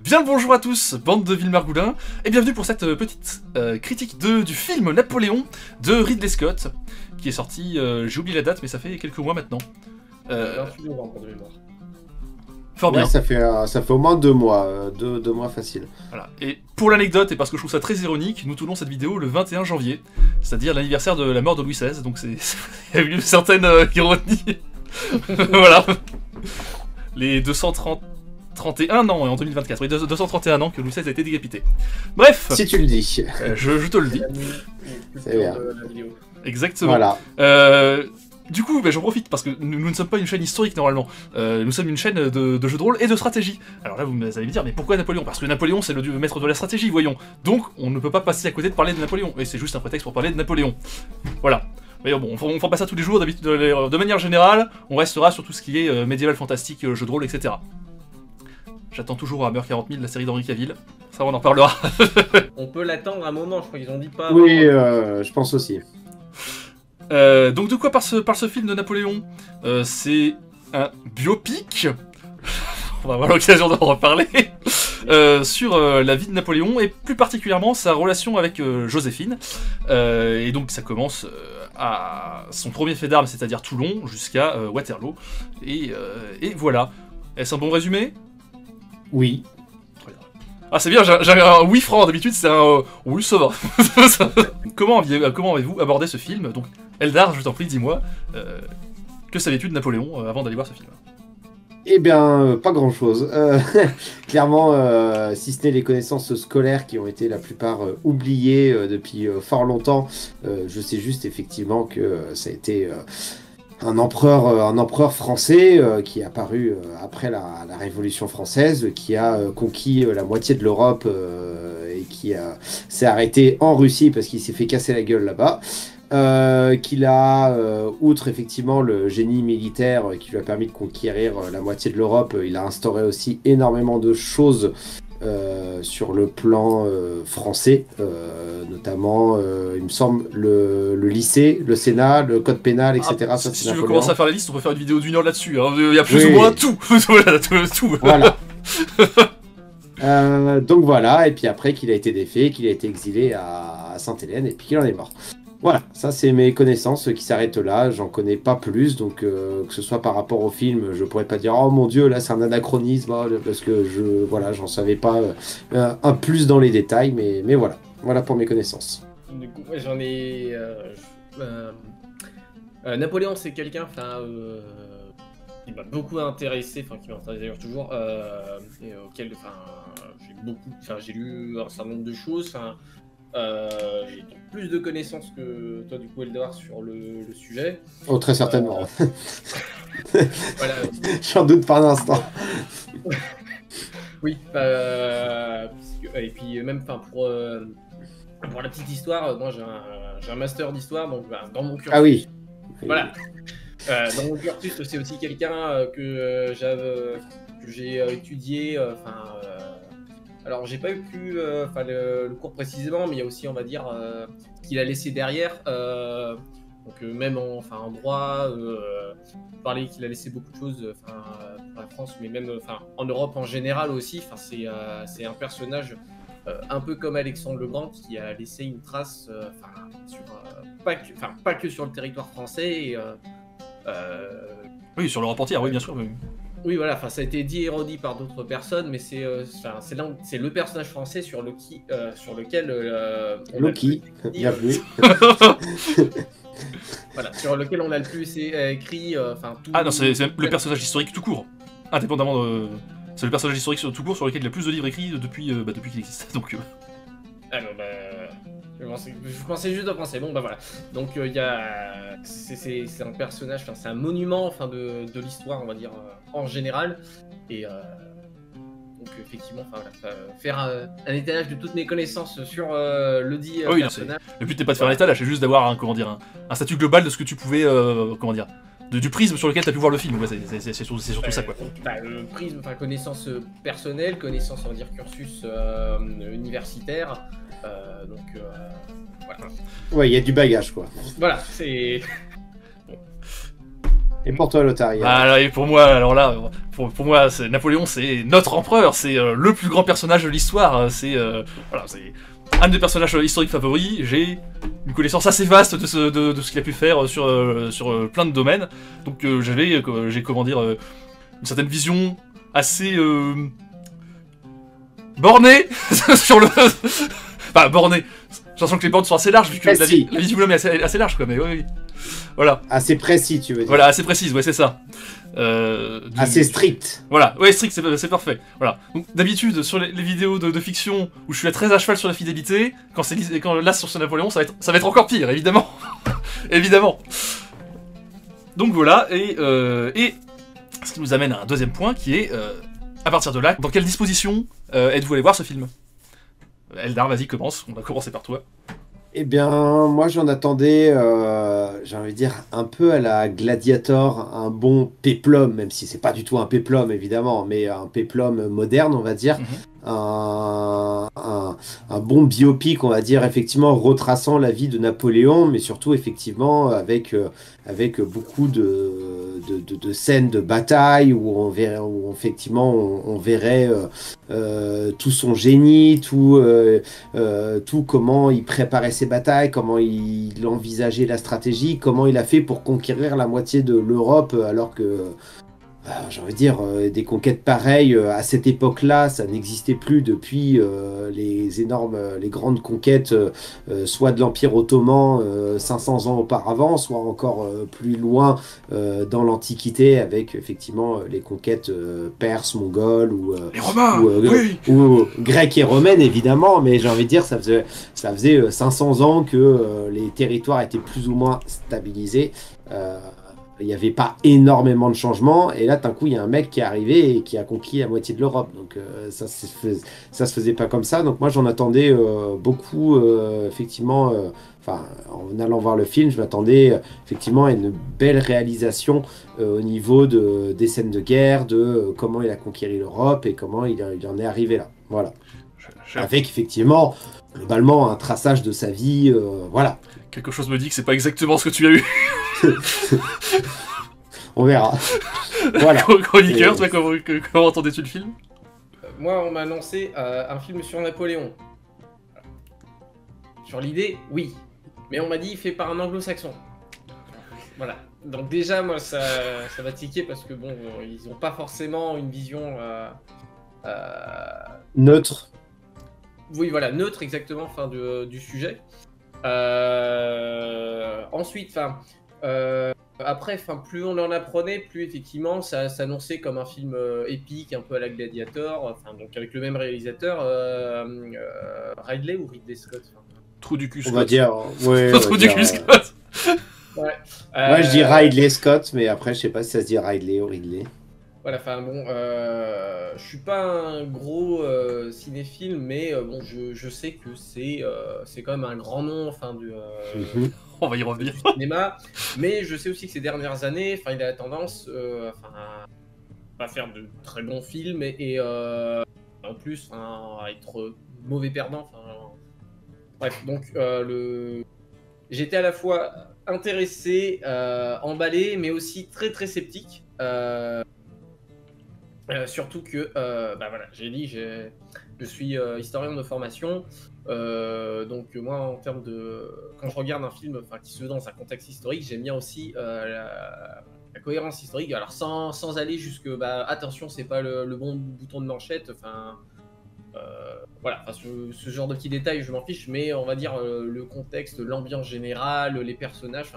Bien le bonjour à tous, bande de Villemargoulin, et bienvenue pour cette petite critique du film Napoléon de Ridley Scott, qui est sorti, j'ai oublié la date, mais ça fait quelques mois maintenant. 28 novembre de mémoire. Fort bien. Ouais, ça fait au moins 2 mois, 2 mois facile. Voilà. Et pour l'anecdote, et parce que je trouve ça très ironique, nous tournons cette vidéo le 21 janvier, c'est-à-dire l'anniversaire de la mort de Louis XVI, donc il y a eu une certaine ironie. Voilà. Les 231 ans, en 2024, oui, 231 ans que Louis XVI a été décapité. Bref. Si tu le dis. Je te le dis. C'est bien. Exactement. Voilà. Du coup, j'en profite parce que nous ne sommes pas une chaîne historique normalement. Nous sommes une chaîne de jeux de rôle et de stratégie. Alors là, vous allez me dire, mais pourquoi Napoléon? Parce que Napoléon, c'est le maître de la stratégie, voyons. Donc, on ne peut pas passer à côté de parler de Napoléon. Et c'est juste un prétexte pour parler de Napoléon. Voilà. Mais bon, on fera pas ça tous les jours, d'habitude, de manière générale, on restera sur tout ce qui est médiéval, fantastique, jeux de rôle, etc. J'attends toujours Warhammer 40 000, la série d'Henri Cavill. Ça, on en parlera. On peut l'attendre un moment, je crois qu'ils ont dit pas. Oui, je pense aussi. Donc de quoi par ce film de Napoléon? C'est un biopic. On va avoir l'occasion d'en reparler. Sur la vie de Napoléon et plus particulièrement sa relation avec Joséphine. Et donc ça commence à son premier fait d'armes, c'est-à-dire Toulon, jusqu'à Waterloo. Et voilà. Est-ce un bon résumé? Oui. Ah c'est bien, j'ai un oui franc, d'habitude c'est un oui ça va. Comment avez-vous abordé ce film? Donc Eldar, je t'en prie, dis-moi, que savais-tu de Napoléon avant d'aller voir ce film? Eh bien, pas grand-chose. Clairement, si ce n'est les connaissances scolaires qui ont été la plupart oubliées depuis fort longtemps, je sais juste effectivement que ça a été un empereur français qui est apparu après la Révolution française, qui a conquis la moitié de l'Europe et qui s'est arrêté en Russie parce qu'il s'est fait casser la gueule là-bas. Qu'il a, outre effectivement le génie militaire qui lui a permis de conquérir la moitié de l'Europe, il a instauré aussi énormément de choses sur le plan français, notamment, il me semble, le lycée, le Sénat, le code pénal, etc. Si tu veux commencer à faire la liste, on peut faire une vidéo d'1 heure là-dessus. Hein. Il y a plus Oui, ou moins tout. Tout. Voilà. Donc voilà, et puis après qu'il a été défait, qu'il a été exilé à Sainte-Hélène, et puis qu'il en est mort. Voilà, ça c'est mes connaissances qui s'arrêtent là, j'en connais pas plus, donc que ce soit par rapport au film, je pourrais pas dire oh mon dieu là c'est un anachronisme, parce que j'en savais pas un plus dans les détails, mais voilà pour mes connaissances. Du coup, j'en ai. Napoléon, c'est quelqu'un qui m'a beaucoup intéressé, qui m'intéresse d'ailleurs toujours, et auquel j'ai lu un certain nombre de choses. J'ai plus de connaissances que toi, du coup, Eldar, sur le sujet. Oh, très certainement. Voilà. J'en doute pas un instant. Oui, et puis même pour la petite histoire, moi j'ai un master d'histoire, donc dans mon cursus. Ah oui. Voilà. Dans mon cursus, c'est aussi quelqu'un que j'ai étudié. Alors, j'ai pas eu le cours précisément, mais il y a aussi, on va dire, ce qu'il a laissé derrière. Donc, même en droit, parler qu'il a laissé beaucoup de choses pour la France, mais même en Europe en général aussi. C'est un personnage un peu comme Alexandre le Grand qui a laissé une trace, pas que sur le territoire français. Oui, sur l'Europe entière, oui, bien sûr. Oui. Oui, voilà, ça a été dit et redit par d'autres personnes, mais c'est le personnage français sur lequel Loki, bienvenue. voilà, sur lequel on a le plus écrit. Tout... Ah non, c'est le personnage historique tout court, indépendamment de. C'est le personnage historique tout court sur lequel il y a le plus de livres écrits depuis qu'il existe. Donc. Ah non, je pensais juste en français. Bon, voilà. Donc il y a, c'est un personnage, c'est un monument, de l'histoire, on va dire en général. Et donc effectivement, faire un étalage de toutes mes connaissances sur le dit personnage. Le but n'est pas de faire un étalage, c'est juste d'avoir un statut global de ce que tu pouvais, du prisme sur lequel tu as pu voir le film. Ouais, c'est surtout ça, quoi. Le prisme, connaissance personnelle, connaissance, on va dire cursus universitaire. Voilà. Ouais, il y a du bagage, quoi. Voilà, c'est. Et pour toi, Lothar, Ah, et pour moi, alors là, pour moi, Napoléon, c'est notre empereur, c'est le plus grand personnage de l'histoire, voilà, c'est un des personnages historiques favoris. J'ai une connaissance assez vaste de ce qu'il a pu faire sur plein de domaines, donc j'ai comment dire, une certaine vision assez bornée sur le, enfin bornée. J'ai l'impression que les bornes sont assez larges vu que la vie du bonhomme est assez large, quoi, mais oui. Voilà. Assez précis, tu veux dire. Voilà, assez précise, ouais, c'est ça. Assez strict. Voilà, ouais, strict, c'est parfait. Voilà. Donc, d'habitude, sur les vidéos de fiction où je suis très à cheval sur la fidélité, quand là, sur ce Napoléon, ça va être encore pire, évidemment. Évidemment. Donc voilà, et ce qui nous amène à un deuxième point qui est, à partir de là, dans quelle disposition êtes-vous allé voir ce film? Eldar, vas-y, commence. On va commencer par toi. Eh bien, moi j'en attendais, j'ai envie de dire, un peu à la Gladiator, un bon péplum, même si c'est pas du tout un péplum évidemment, mais un péplum moderne, on va dire. Un bon biopic, on va dire, effectivement, retraçant la vie de Napoléon, mais surtout, effectivement, avec beaucoup de scènes de bataille où on verrait, effectivement, on verrait tout son génie, tout comment il préparait ses batailles, comment il envisageait la stratégie, comment il a fait pour conquérir la moitié de l'Europe, alors que j'ai envie de dire, des conquêtes pareilles à cette époque-là, ça n'existait plus depuis les grandes conquêtes, soit de l'Empire ottoman 500 ans auparavant, soit encore plus loin dans l'Antiquité, avec effectivement les conquêtes perses, mongoles les Romains, ou grecques et romaines évidemment, mais j'ai envie de dire, ça faisait 500 ans que les territoires étaient plus ou moins stabilisés. Il n'y avait pas énormément de changements, et là, d'un coup, il y a un mec qui est arrivé et qui a conquis la moitié de l'Europe. Donc, ça se faisait pas comme ça. Donc, moi, j'en attendais beaucoup, effectivement. Enfin, en allant voir le film, je m'attendais effectivement à une belle réalisation au niveau des scènes de guerre, de comment il a conquéri l'Europe et comment il en est arrivé là. Voilà. Avec effectivement, globalement, un traçage de sa vie. Voilà. Quelque chose me dit que c'est pas exactement ce que tu as eu. On verra. Voilà. Chroniqueur, toi, comment entendais-tu le film? Moi, on m'a annoncé un film sur Napoléon. Sur l'idée, oui. Mais on m'a dit fait par un anglo-saxon. Voilà. Donc déjà, moi, ça va tiquer parce que bon, ils n'ont pas forcément une vision neutre. Oui, voilà, neutre exactement, enfin du sujet. Ensuite, enfin, après, enfin, plus on en apprenait, plus effectivement, ça s'annonçait comme un film épique, un peu à la Gladiator, enfin, donc avec le même réalisateur, Ridley ou Ridley Scott. Trou du cul, Scott. On va dire, ouais. Trou du cul, Scott. Ouais. Moi, je dis Ridley Scott, mais après, je sais pas si ça se dit Ridley ou Ridley. Voilà, enfin bon, je suis pas un gros cinéphile, mais bon, je sais que c'est quand même un grand nom, enfin on va y revenir. Du cinéma, mais je sais aussi que ces dernières années, enfin, il a tendance, à faire de très bons films et en plus, à être mauvais perdant. Bref, donc j'étais à la fois intéressé, emballé, mais aussi très très sceptique. Surtout que, voilà, j'ai dit, je suis historien de formation, donc moi, en termes de, quand je regarde un film, qui se veut dans un contexte historique, j'aime bien aussi la cohérence historique. Alors sans aller jusque, attention, c'est pas le bon bouton de manchette. Voilà, ce genre de petits détails, je m'en fiche, mais on va dire le contexte, l'ambiance générale, les personnages,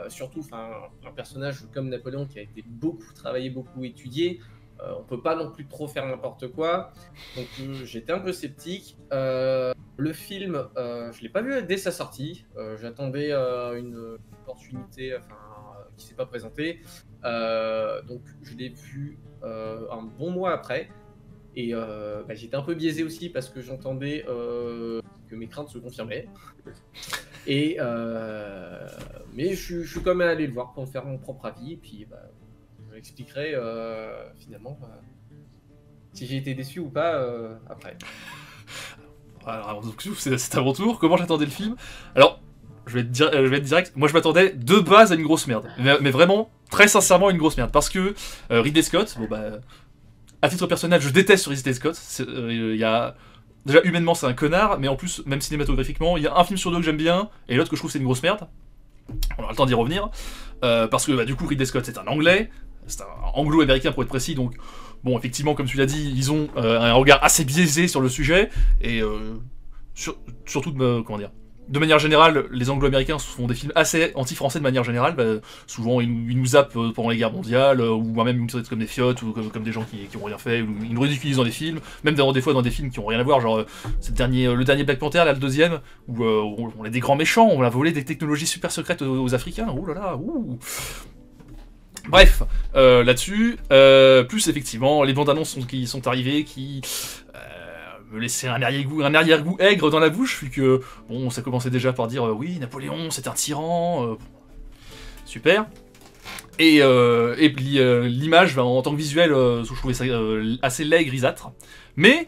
surtout, un personnage comme Napoléon qui a été beaucoup travaillé, beaucoup étudié. On peut pas non plus trop faire n'importe quoi, donc j'étais un peu sceptique. Le film, je l'ai pas vu dès sa sortie. J'attendais une opportunité, qui s'est pas présentée. Donc je l'ai vu un bon mois après, et j'étais un peu biaisé aussi parce que j'entendais que mes craintes se confirmaient. Et mais je suis quand même allé le voir pour me faire mon propre avis, et puis je expliquerai finalement si j'ai été déçu ou pas après. Alors, c'est à mon tour. Comment j'attendais le film? Alors, je vais être direct. Moi, je m'attendais de base à une grosse merde. Mais vraiment, très sincèrement, une grosse merde. Parce que Ridley Scott, bon bah, à titre personnel, je déteste Ridley Scott. Il y a... Déjà, humainement, c'est un connard, mais en plus, même cinématographiquement, il y a un film sur deux que j'aime bien, et l'autre que je trouve c'est une grosse merde. On aura le temps d'y revenir. Parce que, bah, du coup, Ridley Scott, c'est un anglais. C'est un anglo-américain pour être précis, donc... Bon, effectivement, comme tu l'as dit, ils ont un regard assez biaisé sur le sujet, et surtout, comment dire... De manière générale, les anglo-américains font des films assez anti-français de manière générale. Bah, souvent, ils nous zappent pendant les guerres mondiales, ou même ils nous traitent comme des fiottes, ou comme des gens qui ont rien fait, ou ils nous ridiculisent dans des films, même des fois dans des films qui ont rien à voir, genre le dernier Black Panther, là, le deuxième, où on est des grands méchants, on a volé des technologies super secrètes aux Africains, ouh là là, ouh. Bref, là-dessus, plus effectivement, les bandes annonces qui sont arrivées, qui... me laisser un arrière-goût aigre dans la bouche, vu que, bon, ça commençait déjà par dire oui, Napoléon, c'est un tyran, super. Et l'image, en tant que visuel, je trouvais ça assez laid et grisâtre. Mais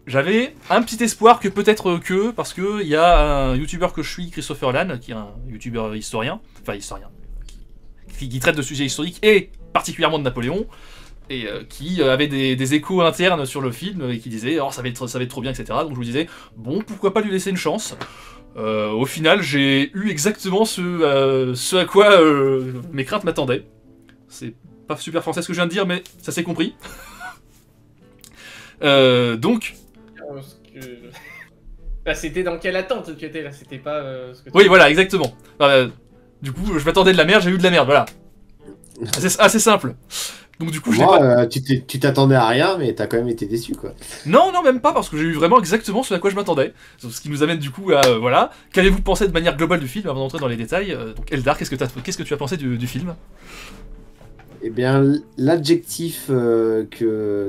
j'avais un petit espoir que peut-être parce que il y a un youtubeur que je suis, Christopher Lan, qui est un youtubeur historien, qui traite de sujets historiques et particulièrement de Napoléon, et qui avait des échos internes sur le film et qui disait oh ça va être trop bien, etc. Donc je me disais bon, pourquoi pas lui laisser une chance. Au final j'ai eu exactement ce à quoi mes craintes m'attendaient. C'est pas super français ce que je viens de dire, mais ça s'est compris. Donc bah, c'était dans quelle attente que tu étais là, c'était pas ce que tu... Oui voilà, exactement. Du coup je m'attendais de la merde, j'ai eu de la merde, voilà. Assez simple. Donc du coup, tu t'attendais à rien, mais t'as quand même été déçu, quoi. Non, même pas, parce que j'ai eu vraiment exactement ce à quoi je m'attendais. Ce qui nous amène du coup à, voilà, qu'avez-vous pensé de manière globale du film, avant d'entrer dans les détails. Donc Eldar, qu'est-ce que tu as pensé du film? Eh bien, l'adjectif que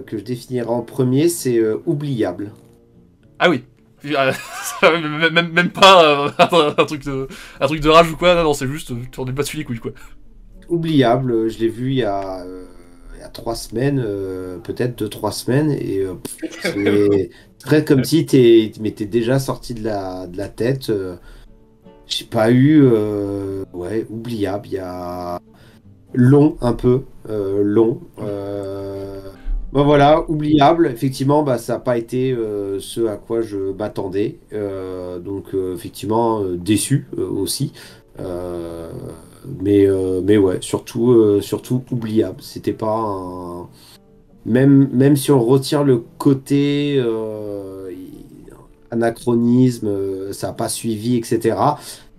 je définirais en premier, c'est oubliable. Ah oui. Même pas un truc de rage ou quoi, non, c'est juste, tu en es pas dessus les couilles, quoi. Oubliable, je l'ai vu il y a 3 semaines, peut-être 2-3 semaines, et c'est très comme si t'es déjà sorti de la tête. J'ai pas eu... ouais, oubliable, il y a... Long, un peu, long. Bon, voilà, oubliable, effectivement, bah, ça n'a pas été ce à quoi je m'attendais. Donc, effectivement, déçu aussi. Mais ouais, surtout oubliable. C'était pas un... Même si on retire le côté anachronisme, ça n'a pas suivi, etc.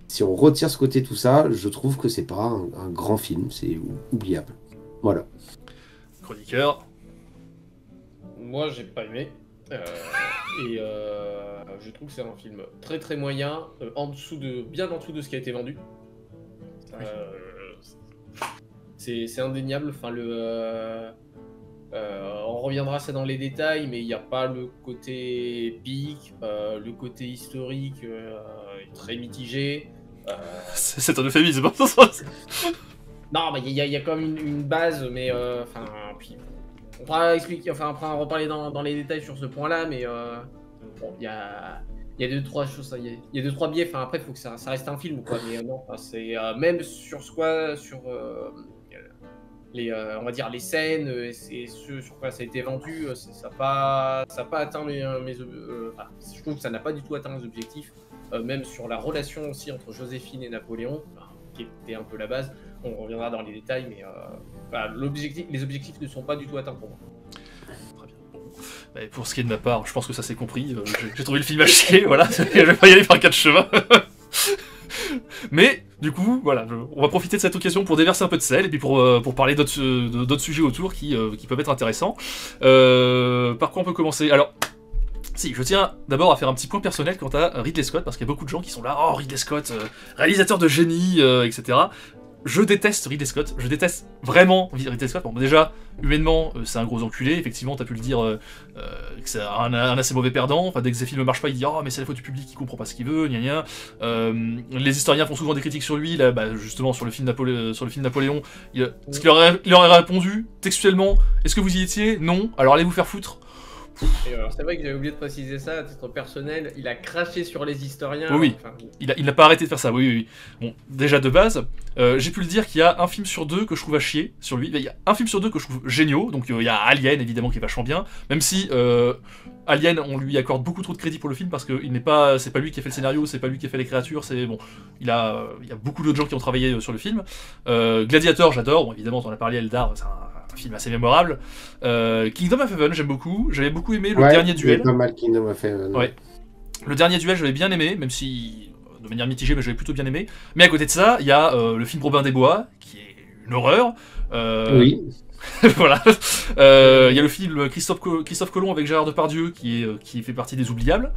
Si on retire ce côté tout ça, je trouve que c'est pas un grand film, c'est oubliable. Voilà. Chroniqueur. Moi, j'ai pas aimé. Et je trouve que c'est un film très très moyen, bien en dessous de ce qui a été vendu. C'est indéniable. Enfin, on reviendra ça dans les détails, mais il n'y a pas le côté épique, le côté historique est très mitigé. C'est un euphémisme. Non, mais il y a quand même une base, mais enfin, puis on pourra expliquer, enfin après on va reparler dans les détails sur ce point-là, mais bon, il y a 2-3 choses, il y a 2-3 biais. Enfin après, il faut que ça reste un film, quoi. Mais non, c'est même sur on va dire les scènes, c'est ce sur quoi ça a été vendu, ça n'a pas atteint je trouve que ça n'a pas du tout atteint les objectifs. Même sur la relation aussi entre Joséphine et Napoléon, qui était un peu la base. On reviendra dans les détails, mais les objectifs ne sont pas du tout atteints pour moi. Très bien. Bon. Bah, pour ce qui est de ma part, je pense que ça s'est compris. J'ai trouvé le film à chier, voilà. Je vais pas y aller par 4 chemins. Mais du coup, voilà, on va profiter de cette occasion pour déverser un peu de sel et puis pour parler d'autres sujets autour qui peuvent être intéressants. Par quoi on peut commencer? Alors, si, je tiens d'abord à faire un petit point personnel quant à Ridley Scott, parce qu'il y a beaucoup de gens qui sont là, oh Ridley Scott, réalisateur de génie, etc. Je déteste Ridley Scott, je déteste vraiment Ridley Scott. Bon, déjà, humainement, c'est un gros enculé, effectivement, t'as pu le dire, que c'est un assez mauvais perdant. Enfin, dès que ses films ne marchent pas, il dit oh, mais c'est la faute du public qui comprend pas ce qu'il veut, gna gna. Les historiens font souvent des critiques sur lui, là, bah, justement, sur le film Napoléon. Ce qu'il aurait répondu textuellement, est-ce que vous y étiez? Non, alors allez vous faire foutre. Et alors, c'est vrai que j'avais oublié de préciser ça, à titre personnel, il a craché sur les historiens. Oui. Enfin, Il n'a pas arrêté de faire ça, oui. Bon, déjà de base, j'ai pu le dire qu'il y a un film sur deux que je trouve à chier sur lui. Il y a un film sur deux que je trouve géniaux, donc il y a Alien évidemment qui est vachement bien, même si Alien, on lui accorde beaucoup trop de crédit pour le film parce que c'est pas lui qui a fait le scénario, c'est pas lui qui a fait les créatures, c'est bon, il y a beaucoup d'autres gens qui ont travaillé sur le film. Gladiator, j'adore, bon, évidemment, on en a parlé, Eldar, c'est un film assez mémorable. Kingdom of Heaven, j'aime beaucoup, j'avais beaucoup aimé le dernier duel. Pas mal Kingdom of Heaven. Ouais. Le dernier duel, j'avais bien aimé, même si de manière mitigée, mais j'avais plutôt bien aimé. Mais à côté de ça, il y a le film Robin des Bois, qui est une horreur. Oui. Voilà. Il y a le film Christophe Colomb avec Gérard Depardieu, qui fait partie des oubliables.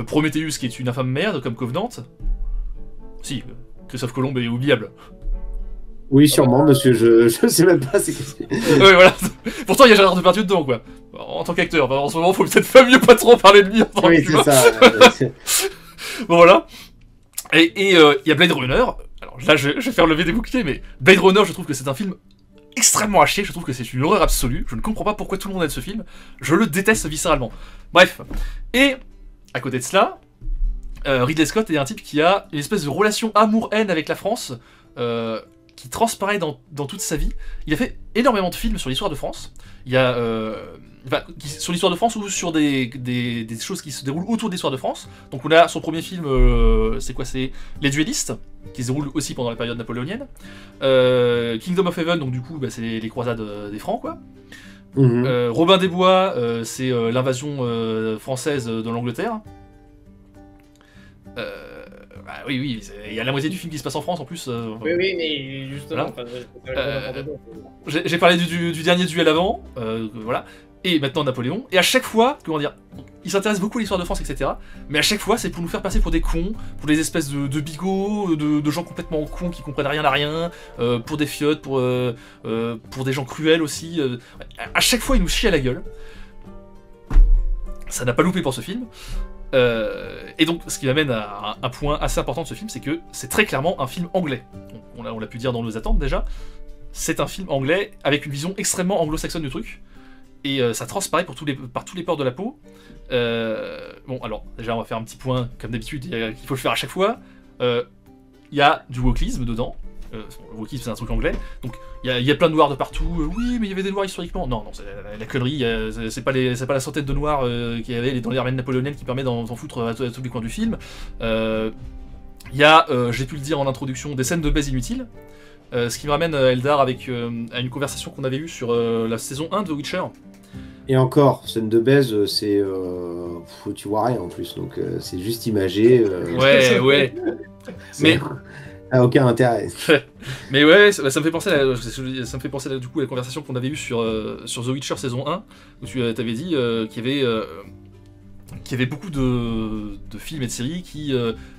Prometheus, qui est une infâme merde, comme Covenant. Si, Christophe Colomb est oubliable. Oui, sûrement, monsieur, je sais même pas. Ouais, voilà. Pourtant, il y a Gérard Depardieu dedans, quoi. En tant qu'acteur. En ce moment, faut peut-être pas mieux pas trop parler de lui en tant oui, que c'est ça. Bon, voilà. Et il y a Blade Runner. Alors là, je vais faire lever des boucliers, mais Blade Runner, je trouve que c'est un film extrêmement à chier. Je trouve que c'est une horreur absolue. Je ne comprends pas pourquoi tout le monde aime ce film. Je le déteste viscéralement. Bref. Et à côté de cela, Ridley Scott est un type qui a une espèce de relation amour-haine avec la France. Qui transparaît dans toute sa vie. Il a fait énormément de films sur l'histoire de France. Il y a sur l'histoire de France ou sur des choses qui se déroulent autour de l'histoire de France. Donc on a son premier film, c'est Les Duellistes, qui se déroule aussi pendant la période napoléonienne. Kingdom of Heaven, donc du coup c'est les croisades des Francs, quoi. Robin des Bois, c'est l'invasion française de l'Angleterre. Oui, il y a la moitié du film qui se passe en France en plus. Oui, mais justement. Voilà. J'ai parlé du dernier duel avant, voilà. Et maintenant Napoléon. Et à chaque fois, comment dire, il s'intéresse beaucoup à l'histoire de France, etc. Mais à chaque fois, c'est pour nous faire passer pour des cons, pour des espèces de bigots, de gens complètement cons qui comprennent rien à rien, pour des fiottes, pour des gens cruels aussi. À chaque fois, il nous chie à la gueule. Ça n'a pas loupé pour ce film. Et donc, ce qui m'amène à un point assez important de ce film, c'est que c'est très clairement un film anglais. On l'a pu dire dans nos attentes déjà. C'est un film anglais avec une vision extrêmement anglo-saxonne du truc. Et ça transparaît par tous les pores de la peau. Bon, alors, déjà, on va faire un petit point, comme d'habitude, qu'il faut le faire à chaque fois. Il y a du wokisme dedans. Le wokisme, c'est un truc anglais. Donc, il y a plein de noirs de partout. Oui, mais il y avait des noirs historiquement. Non, c'est la connerie. C'est pas la centaine de noirs qu'il y avait dans les armées napoléoniennes qui permet d'en foutre à tous les coins du film. Il y a, j'ai pu le dire en introduction, des scènes de baise inutiles. Ce qui me ramène, Eldar, à une conversation qu'on avait eue sur la saison 1 de The Witcher. Et encore, scène de baise, c'est. Tu vois rien en plus, donc c'est juste imagé. Ouais. Mais. A aucun intérêt. Mais ouais, ça me fait penser à, du coup, à la conversation qu'on avait eue sur The Witcher saison 1, où tu avais dit qu'il y avait beaucoup de films et de séries qui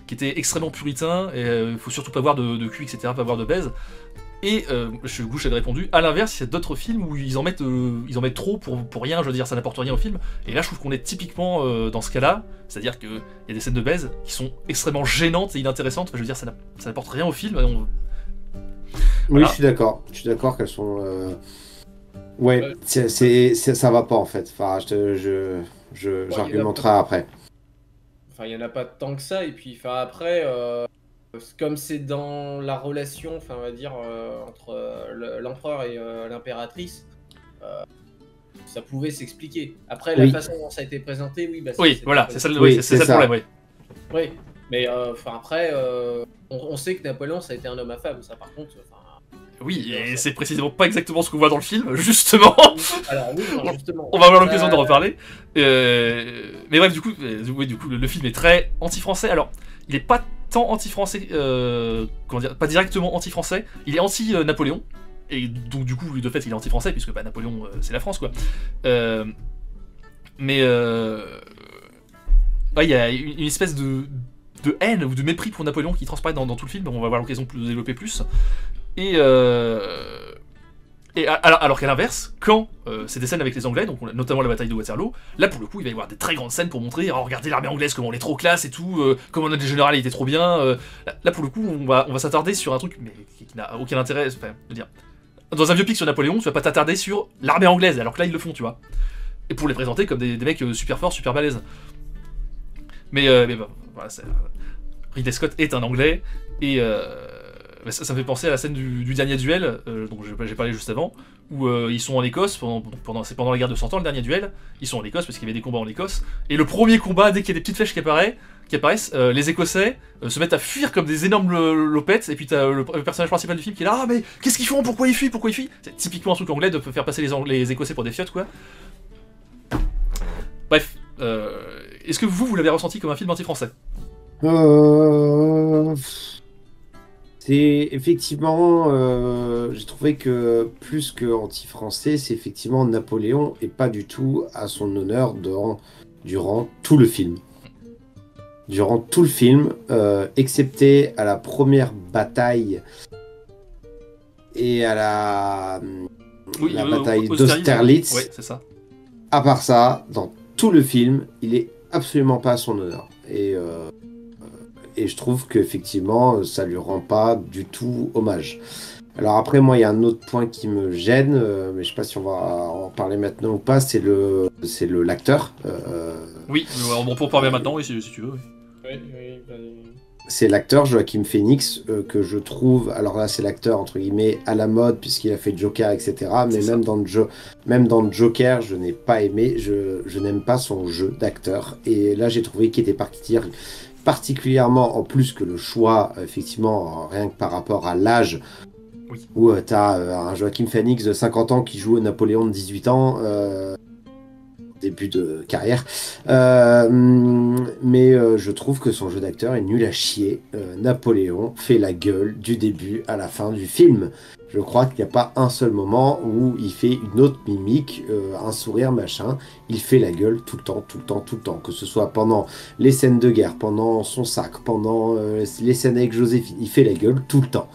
étaient extrêmement puritains, et il faut surtout pas voir de cul, etc., pas voir de baise. Et Gouche avait répondu, à l'inverse, il y a d'autres films où ils en mettent trop pour rien, je veux dire, ça n'apporte rien au film. Et là, je trouve qu'on est typiquement dans ce cas-là, c'est-à-dire qu'il y a des scènes de baise qui sont extrêmement gênantes et inintéressantes, je veux dire, ça n'apporte rien au film. Voilà. Oui, je suis d'accord qu'elles sont... Ouais, ça va pas en fait, enfin, j'argumenterai après. Enfin, il n'y en a pas tant que ça, et puis après... Comme c'est dans la relation, enfin on va dire entre l'empereur et l'impératrice, ça pouvait s'expliquer. Après la façon dont ça a été présenté, oui, c'est ça le problème, oui. Oui, mais après, on sait que Napoléon ça a été un homme à femme, ça par contre. Oui, et c'est précisément pas exactement ce qu'on voit dans le film, justement. Alors oui, justement. On va avoir l'occasion d'en reparler. Mais bref, du coup, le film est très anti-français. Alors, il est pas tant anti-français, pas directement anti-français, il est anti-Napoléon, et donc du coup, de fait, il est anti-français, puisque Napoléon, c'est la France, quoi. Mais il y a une espèce de haine ou de mépris pour Napoléon qui transparaît dans tout le film, on va avoir l'occasion de développer plus. Et alors qu'à l'inverse, quand c'est des scènes avec les Anglais, donc notamment la bataille de Waterloo, là pour le coup il va y avoir des très grandes scènes pour montrer, regardez l'armée anglaise comment elle est trop classe et tout, comment notre général il était trop bien. Là pour le coup on va s'attarder sur un truc mais qui n'a aucun intérêt, enfin, je veux dire, dans un biopic sur Napoléon tu vas pas t'attarder sur l'armée anglaise, alors que là ils le font, tu vois. et pour les présenter comme des mecs super forts, super balèzes. Mais bon, voilà, Ridley Scott est un Anglais, et ça me fait penser à la scène du dernier duel, dont j'ai parlé juste avant, où ils sont en Écosse, c'est pendant la guerre de 100 ans, le dernier duel, ils sont en Écosse parce qu'il y avait des combats en Écosse, et le premier combat, dès qu'il y a des petites flèches qui apparaissent, les Écossais se mettent à fuir comme des énormes lopettes, et puis t'as le personnage principal du film qui est là, ah mais qu'est-ce qu'ils font, pourquoi ils fuient, C'est typiquement un truc anglais de faire passer les Écossais pour des fiottes, quoi. Bref, est-ce que vous l'avez ressenti comme un film anti-français? C'est effectivement, j'ai trouvé que plus que anti-français, c'est effectivement Napoléon et pas du tout à son honneur durant tout le film. Durant tout le film, excepté à la première bataille et à la bataille d'Austerlitz. Ouais, c'est ça. À part ça, dans tout le film, il est absolument pas à son honneur. Et je trouve qu'effectivement, ça lui rend pas du tout hommage. Alors après, moi, il y a un autre point qui me gêne, mais je sais pas si on va en parler maintenant ou pas, c'est l'acteur. Oui, on peut en parler maintenant, si tu veux. Oui, c'est l'acteur Joaquin Phoenix que je trouve, alors là c'est l'acteur entre guillemets à la mode puisqu'il a fait Joker, etc. Mais même dans Joker, je n'ai pas aimé, je n'aime pas son jeu d'acteur. Et là j'ai trouvé qu'il était parti particulièrement, en plus que le choix, effectivement, rien que par rapport à l'âge, oui. Où tu as un Joaquin Phoenix de 50 ans qui joue Napoléon de 18 ans, début de carrière. Mais je trouve que son jeu d'acteur est nul à chier. Napoléon fait la gueule du début à la fin du film. Je crois qu'il n'y a pas un seul moment où il fait une autre mimique, un sourire, machin. Il fait la gueule tout le temps. Que ce soit pendant les scènes de guerre, pendant son sac, pendant les scènes avec Joséphine. Il fait la gueule tout le temps.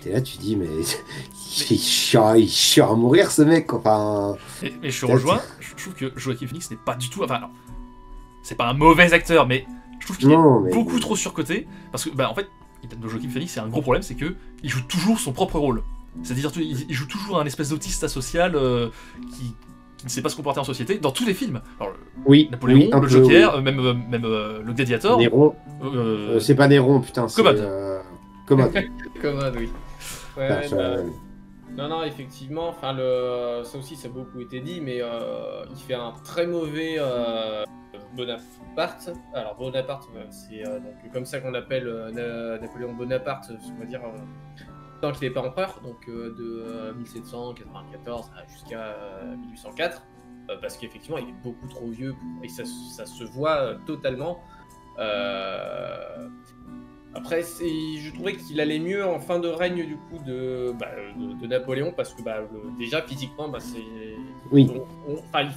Et là, tu dis, mais il est chiant à mourir, ce mec. Enfin, et je rejoins. Je trouve que Joaquin Phoenix n'est pas du tout... Enfin, non, c'est pas un mauvais acteur, mais je trouve qu'il est beaucoup trop surcoté. Parce que, en fait, Joaquin Phoenix, c'est un gros problème, c'est que il joue toujours son propre rôle. C'est-à-dire il joue toujours un espèce d'autiste asocial qui ne sait pas se comporter en société dans tous les films. Alors, Napoléon, le Joker, même le Gladiator. Néron. C'est pas Néron, putain. Commode. Commode. Commode, oui. Ouais, non, effectivement. Enfin, ça aussi, ça a beaucoup été dit, mais il fait un très mauvais Bonaparte. Alors Bonaparte, c'est donc comme ça qu'on appelle Napoléon Bonaparte, on va dire. Tant qu'il n'est pas empereur, donc de 1794 jusqu'à 1804, parce qu'effectivement il est beaucoup trop vieux et ça se voit totalement. Après, je trouvais qu'il allait mieux en fin de règne du coup de Napoléon, parce que déjà physiquement, c'est il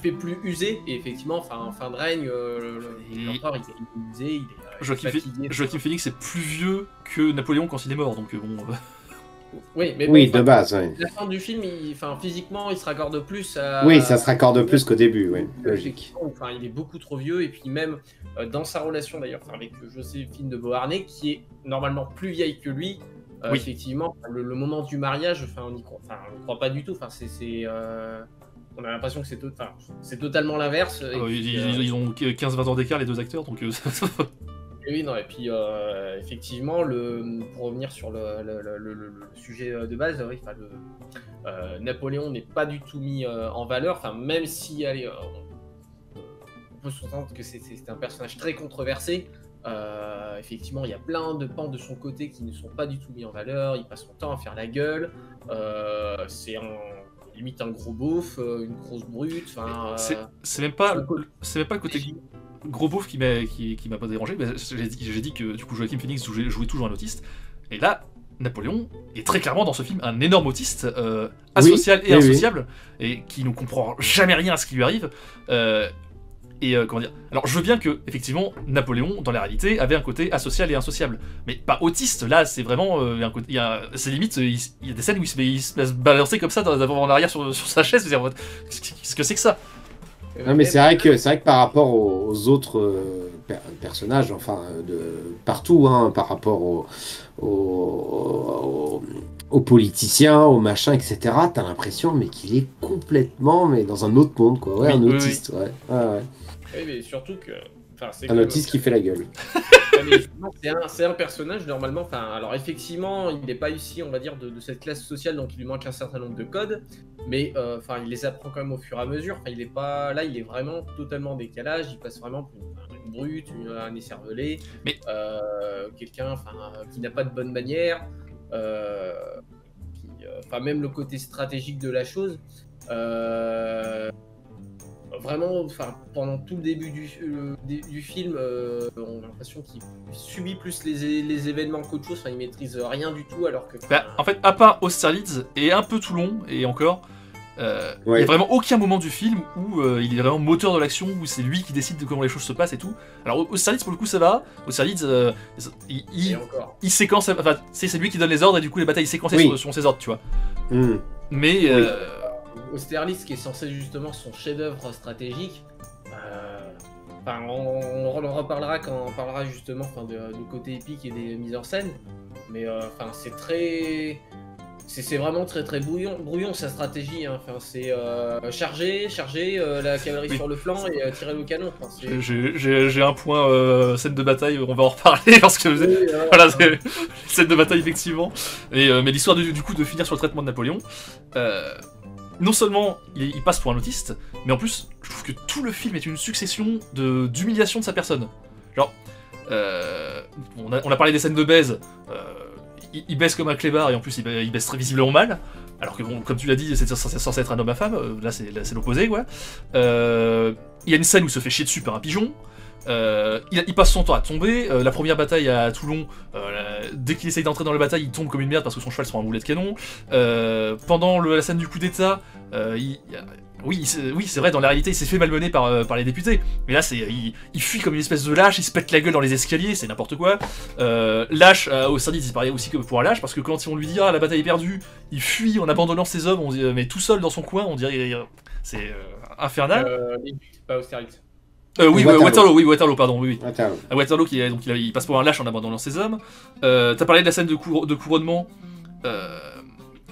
fait plus usé, et effectivement, en fin de règne, l'empereur il est usé, Joaquin Phoenix est plus vieux que Napoléon quand il est mort, donc bon. Oui, mais de base. La fin du film, physiquement, il se raccorde plus à... Oui, ça se raccorde plus qu'au début, oui, logique. Il est beaucoup trop vieux, et puis même dans sa relation d'ailleurs avec Joséphine de Beauharnais, qui est normalement plus vieille que lui, effectivement, le moment du mariage, on n'y croit pas du tout. On a l'impression que c'est totalement l'inverse. Ils ont 15-20 ans d'écart, les deux acteurs, donc... Oui, non, et puis effectivement, pour revenir sur le sujet de base, Napoléon n'est pas du tout mis en valeur, même si on peut s'entendre que c'est un personnage très controversé. Effectivement, il y a plein de pans de son côté qui ne sont pas du tout mis en valeur. Il passe son temps à faire la gueule. C'est limite un gros beauf, une grosse brute. C'est même pas le côté gros beauf qui m'a pas dérangé. J'ai dit que du coup Joaquin Phoenix jouait toujours un autiste. Et là, Napoléon est très clairement dans ce film un énorme autiste, asocial et insociable, et qui ne comprend jamais rien à ce qui lui arrive. Comment dire ? Alors je veux bien que, effectivement, Napoléon, dans la réalité, avait un côté asocial et insociable. Mais pas autiste, là, c'est vraiment... c'est limite, il y a des scènes où il se laisse balancer comme ça, d'avant en arrière sur sa chaise, qu'est-ce que c'est que ça ? Non, mais c'est vrai que par rapport aux autres personnages, de partout, par rapport aux aux politiciens, aux machins, etc., t'as l'impression mais qu'il est complètement dans un autre monde, quoi. Ouais, Oui, un oui, autiste, ouais. Ouais. Oui, mais surtout que. Enfin, c'est Un autiste qui fait la gueule. Ouais, mais justement, c'est un personnage normalement. Enfin, alors effectivement, il n'est pas issu, on va dire, de cette classe sociale, donc il lui manque un certain nombre de codes. Mais enfin, il les apprend quand même au fur et à mesure. Enfin, il est pas là, il est vraiment totalement en décalage. Il passe vraiment pour une brute, un écervelé, Mais- quelqu'un, enfin, qui n'a pas de bonne manière. Enfin, même le côté stratégique de la chose. Vraiment, enfin, pendant tout le début du film, on a l'impression qu'il subit plus les événements qu'autre chose. Enfin, il maîtrise rien du tout, alors que. Bah, en fait, à part Austerlitz et un peu Toulon, et encore, il n'y a vraiment aucun moment du film où il est vraiment moteur de l'action, où c'est lui qui décide de comment les choses se passent et tout. Alors Austerlitz, pour le coup, ça va. Austerlitz, Et encore. il séquence, enfin, c'est lui qui donne les ordres et du coup les batailles séquencées Oui. sur ses ordres, tu vois. Mm. Mais Austerlitz, qui est censé justement son chef-d'œuvre stratégique, enfin, on en reparlera quand on parlera justement, enfin, du côté épique et des mises en scène. Mais enfin, c'est très. C'est vraiment très très brouillon sa stratégie. Hein. Enfin, c'est charger la cavalerie Oui. sur le flanc et tirer le canon. Enfin, c'est- j'ai un point scène de bataille, on va en reparler parce que Oui, voilà, c'est scène de bataille effectivement. Mais l'histoire du coup de finir sur le traitement de Napoléon, non seulement il passe pour un autiste, mais en plus je trouve que tout le film est une succession d'humiliation de sa personne. Genre, on a parlé des scènes de baise. Il baisse comme un clébard et en plus il baisse très visiblement mal. Alors que bon, comme tu l'as dit, c'est censé être un homme à femme. Là c'est l'opposé quoi. Il y a une scène où il se fait chier dessus par un pigeon. Il passe son temps à tomber. La première bataille à Toulon, dès qu'il essaye d'entrer dans la bataille, il tombe comme une merde parce que son cheval se prend un boulet de canon. Pendant la scène du coup d'état, oui, c'est vrai, dans la réalité, il s'est fait malmener par les députés. Mais là, il fuit comme une espèce de lâche, il se pète la gueule dans les escaliers, c'est n'importe quoi. Lâche, au service, il paraît aussi comme pour un lâche, parce que quand on lui dit « Ah, la bataille est perdue », il fuit en abandonnant ses hommes, mais tout seul dans son coin, on dirait... C'est infernal. Pas Austerlitz. Oui, Waterloo, pardon, oui. Attends. À Waterloo, il passe pour un lâche en abandonnant ses hommes. T'as parlé de la scène de couronnement.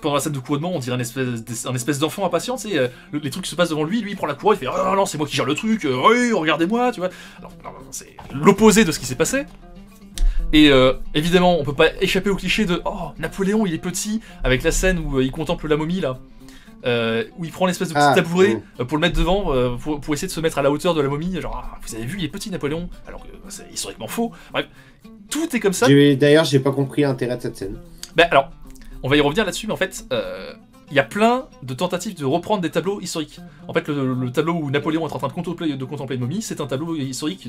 Pendant la scène de couronnement, on dirait un espèce d'enfant impatient, tu sais, les trucs se passent devant lui, il prend la couronne, il fait « Oh non, c'est moi qui gère le truc, oui, regardez-moi », tu vois. Alors, non, c'est l'opposé de ce qui s'est passé. Et évidemment, on peut pas échapper au cliché de « Oh, Napoléon, il est petit », avec la scène où il contemple la momie, là. Où il prend l'espèce de petit tabouret pour le mettre devant, pour essayer de se mettre à la hauteur de la momie, genre « Ah, vous avez vu, il est petit, Napoléon », alors que c'est historiquement faux. Bref, tout est comme ça. D'ailleurs, j'ai pas compris l'intérêt de cette scène. Ben alors, on va y revenir là-dessus, mais en fait, il y a plein de tentatives de reprendre des tableaux historiques. En fait, le tableau où Napoléon est en train de contempler une momie, c'est un tableau historique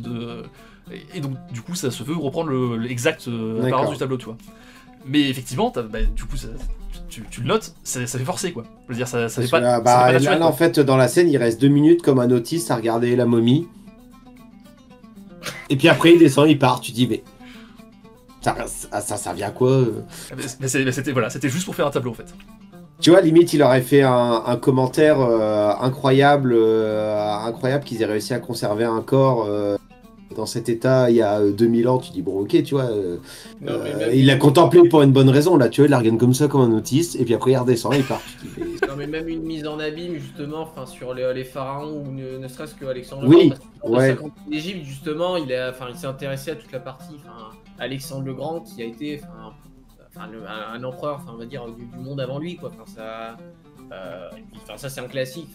et donc, du coup, ça se veut reprendre l'exact apparence du tableau, tu vois. Mais effectivement, du coup, tu le notes, ça fait forcer, quoi. Je veux dire, ça fait pas, pas naturel, là, en fait, dans la scène, il reste 2 minutes comme un autiste à regarder la momie. Et puis après, il descend, il part. Tu dis, mais... Ça vient à quoi Mais c'était juste pour faire un tableau, en fait. Tu vois, limite, il aurait fait un commentaire incroyable qu'ils aient réussi à conserver un corps dans cet état il y a 2000 ans. Tu dis, bon, ok, tu vois, il l'a contemplé pour une bonne raison. Là, tu vois, il la regarde comme ça, comme un autiste, et puis après, il redescend, il part. Tu dis, mais... Non, mais même une mise en abîme, justement, sur les pharaons, ou ne serait-ce que Alexandre Oui, le Grand. Parce que l'Égypte, justement, il s'est intéressé à toute la partie. Alexandre le Grand, qui a été un empereur, on va dire, du monde avant lui, quoi. Ça, c'est un classique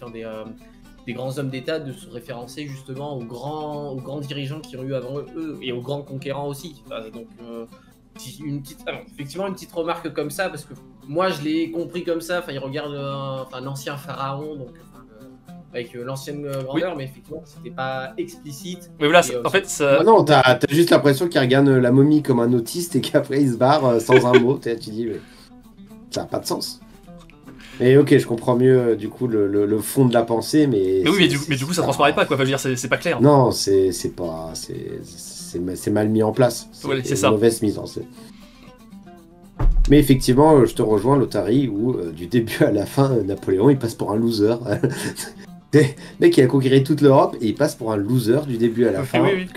des grands hommes d'État de se référencer justement aux grands dirigeants qui ont eu avant eux et aux grands conquérants aussi. Effectivement, une petite remarque comme ça, parce que moi je l'ai compris comme ça. Il regarde un ancien pharaon, donc avec l'ancienne grandeur, mais effectivement, c'était pas explicite. Mais voilà, en fait, ça... Non, t'as juste l'impression qu'il regarde la momie comme un autiste et qu'après il se barre sans un mot. Tu dis, mais ça n'a pas de sens. Et ok, je comprends mieux du coup le fond de la pensée, mais oui, mais du coup, ça transparaît pas, quoi. Enfin, je veux dire, c'est pas clair. Non, c'est mal mis en place. C'est ça. Une mauvaise mise en scène. Mais effectivement, je te rejoins, Lotari, où du début à la fin, Napoléon, il passe pour un loser. Le mec, il a conquéri toute l'Europe et il passe pour un loser du début à la fin. Oui.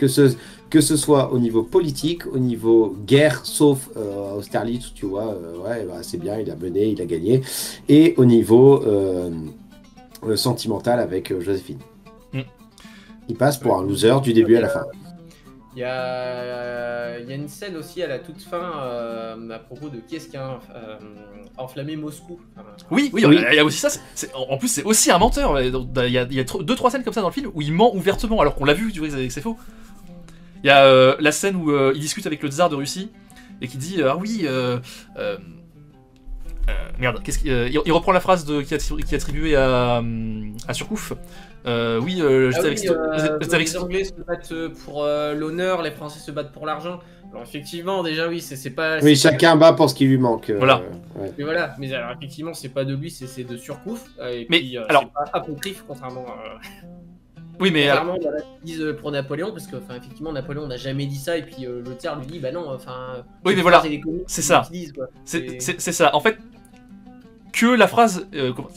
Que que ce soit au niveau politique, au niveau guerre, sauf Austerlitz, où tu vois, ouais, bah, c'est bien, il a mené, il a gagné, et au niveau sentimental avec Joséphine. Il passe pour un loser du début à la fin. Il y a une scène aussi à la toute fin à propos de qui est-ce qui a enflammé Moscou. Oui, il y a aussi ça. En plus, c'est aussi un menteur. Il y a 2-3 scènes comme ça dans le film où il ment ouvertement, alors qu'on l'a vu, tu vois, que c'est faux. Il y a la scène où il discute avec le tsar de Russie et qui dit ah oui. Merde, il reprend la phrase qui est attribuée à Surcouf. Les Anglais se battent pour l'honneur, les Français se battent pour l'argent. Alors effectivement, déjà oui, c'est pas. Oui, chacun bat pour ce qui lui manque. Voilà. Ouais. Mais voilà, mais alors effectivement, c'est pas de lui, c'est de Surcouf. Et mais puis, alors, c'est pas apocryphe contrairement. Oui, mais contrairement à ce qu'ils disent pour Napoléon, parce que effectivement, Napoléon n'a jamais dit ça, et puis le tsar lui dit bah non, enfin. Oui, mais voilà, c'est ça. C'est ça. En fait. Que la phrase,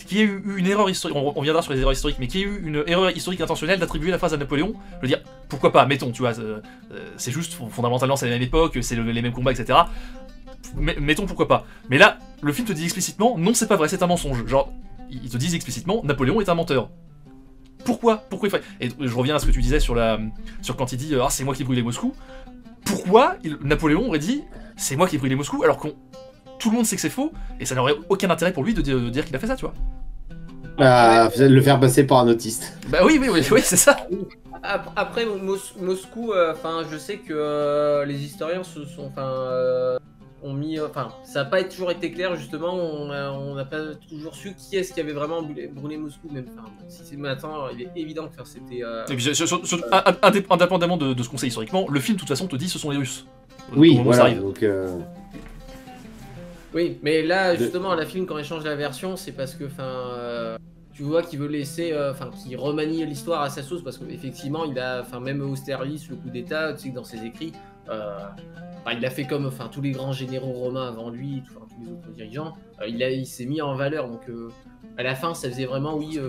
qu'il y ait eu une erreur historique, on reviendra sur les erreurs historiques, mais qu'il y ait eu une erreur historique intentionnelle d'attribuer la phrase à Napoléon, je veux dire, pourquoi pas, mettons, tu vois, c'est juste, fondamentalement, c'est la même époque, c'est les mêmes combats, etc. Mettons, pourquoi pas. Mais là, le film te dit explicitement, non, c'est pas vrai, c'est un mensonge. Genre, ils te disent explicitement, Napoléon est un menteur. Pourquoi il faut... Et je reviens à ce que tu disais sur quand il dit, ah, c'est moi qui ai brûlé Moscou. Pourquoi Napoléon aurait dit, c'est moi qui ai brûlé Moscou, alors tout le monde sait que c'est faux, et ça n'aurait aucun intérêt pour lui de dire qu'il a fait ça, tu vois. Le faire passer par un autiste. Bah oui, c'est ça. Après, Moscou, je sais que les historiens ont mis... ça n'a pas toujours été clair, justement, on n'a pas toujours su qui est-ce qui avait vraiment brûlé Moscou, même. Si c'est maintenant, il est évident que c'était... Et puis, indépendamment de ce qu'on sait historiquement, le film, de toute façon, te dit ce sont les Russes. Oui, voilà, donc... Oui, mais là, justement, à la film, quand il change la version, c'est parce que, tu vois qu'il veut laisser, qu'il remanie l'histoire à sa sauce, parce qu'effectivement, il a, même Austerlitz, le coup d'État, tu sais que dans ses écrits, il a fait comme, tous les grands généraux romains avant lui, tous les autres dirigeants, il s'est mis en valeur, donc à la fin, ça faisait vraiment, oui,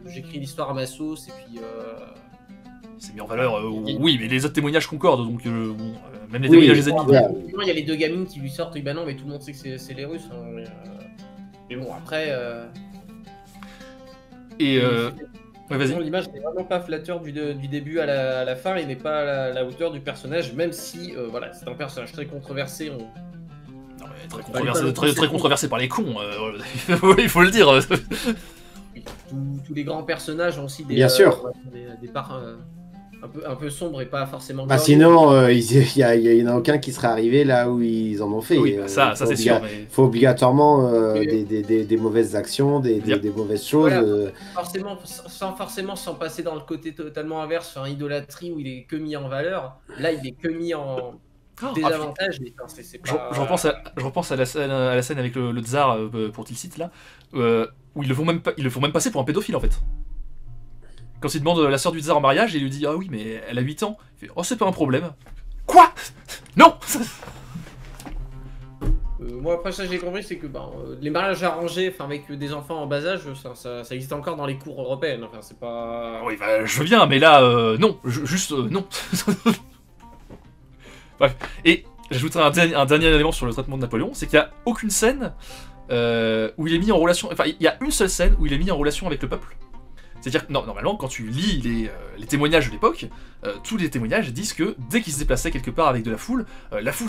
j'écris l'histoire à ma sauce, et puis... C'est mis en valeur, oui, mais les autres témoignages concordent, donc même les témoignages des ennemis. Il y a les deux gamines qui lui sortent, oui, bah non, mais tout le monde sait que c'est les Russes. Hein, mais bon, après. Ouais, vas-y. L'image n'est vraiment pas flatteur du début à la fin, il n'est pas à la hauteur du personnage, même si, c'est un personnage très controversé. Non, mais très controversé par les cons, il faut le dire. Tous les grands personnages ont aussi Bien sûr. des parts un peu sombres et pas forcément... sinon, il y en a aucun qui serait arrivé là où ils en ont fait. Oui, ça c'est sûr. Mais... faut obligatoirement des mauvaises actions, des mauvaises choses. Voilà. Sans passer dans le côté totalement inverse, idolâtrie où il est que mis en valeur. Là, il est que mis en... désavantage. Je repense à la scène avec le tsar pour Tilsit là, où ils le font même passer pour un pédophile en fait. Quand il demande la sœur du tsar en mariage, il lui dit ah oui mais elle a 8 ans. Il fait oh c'est pas un problème. Quoi? Non. Moi après ça j'ai compris c'est que les mariages arrangés avec des enfants en bas âge ça existe encore dans les cours européennes. C'est pas... Oui je veux bien mais là non, juste non. Bref. Et j'ajouterai un dernier élément sur le traitement de Napoléon, c'est qu'il n'y a aucune scène où il est mis en relation... il y a une seule scène où il est mis en relation avec le peuple. C'est-à-dire que normalement, quand tu lis les témoignages de l'époque, tous les témoignages disent que dès qu'il se déplaçait quelque part avec de la foule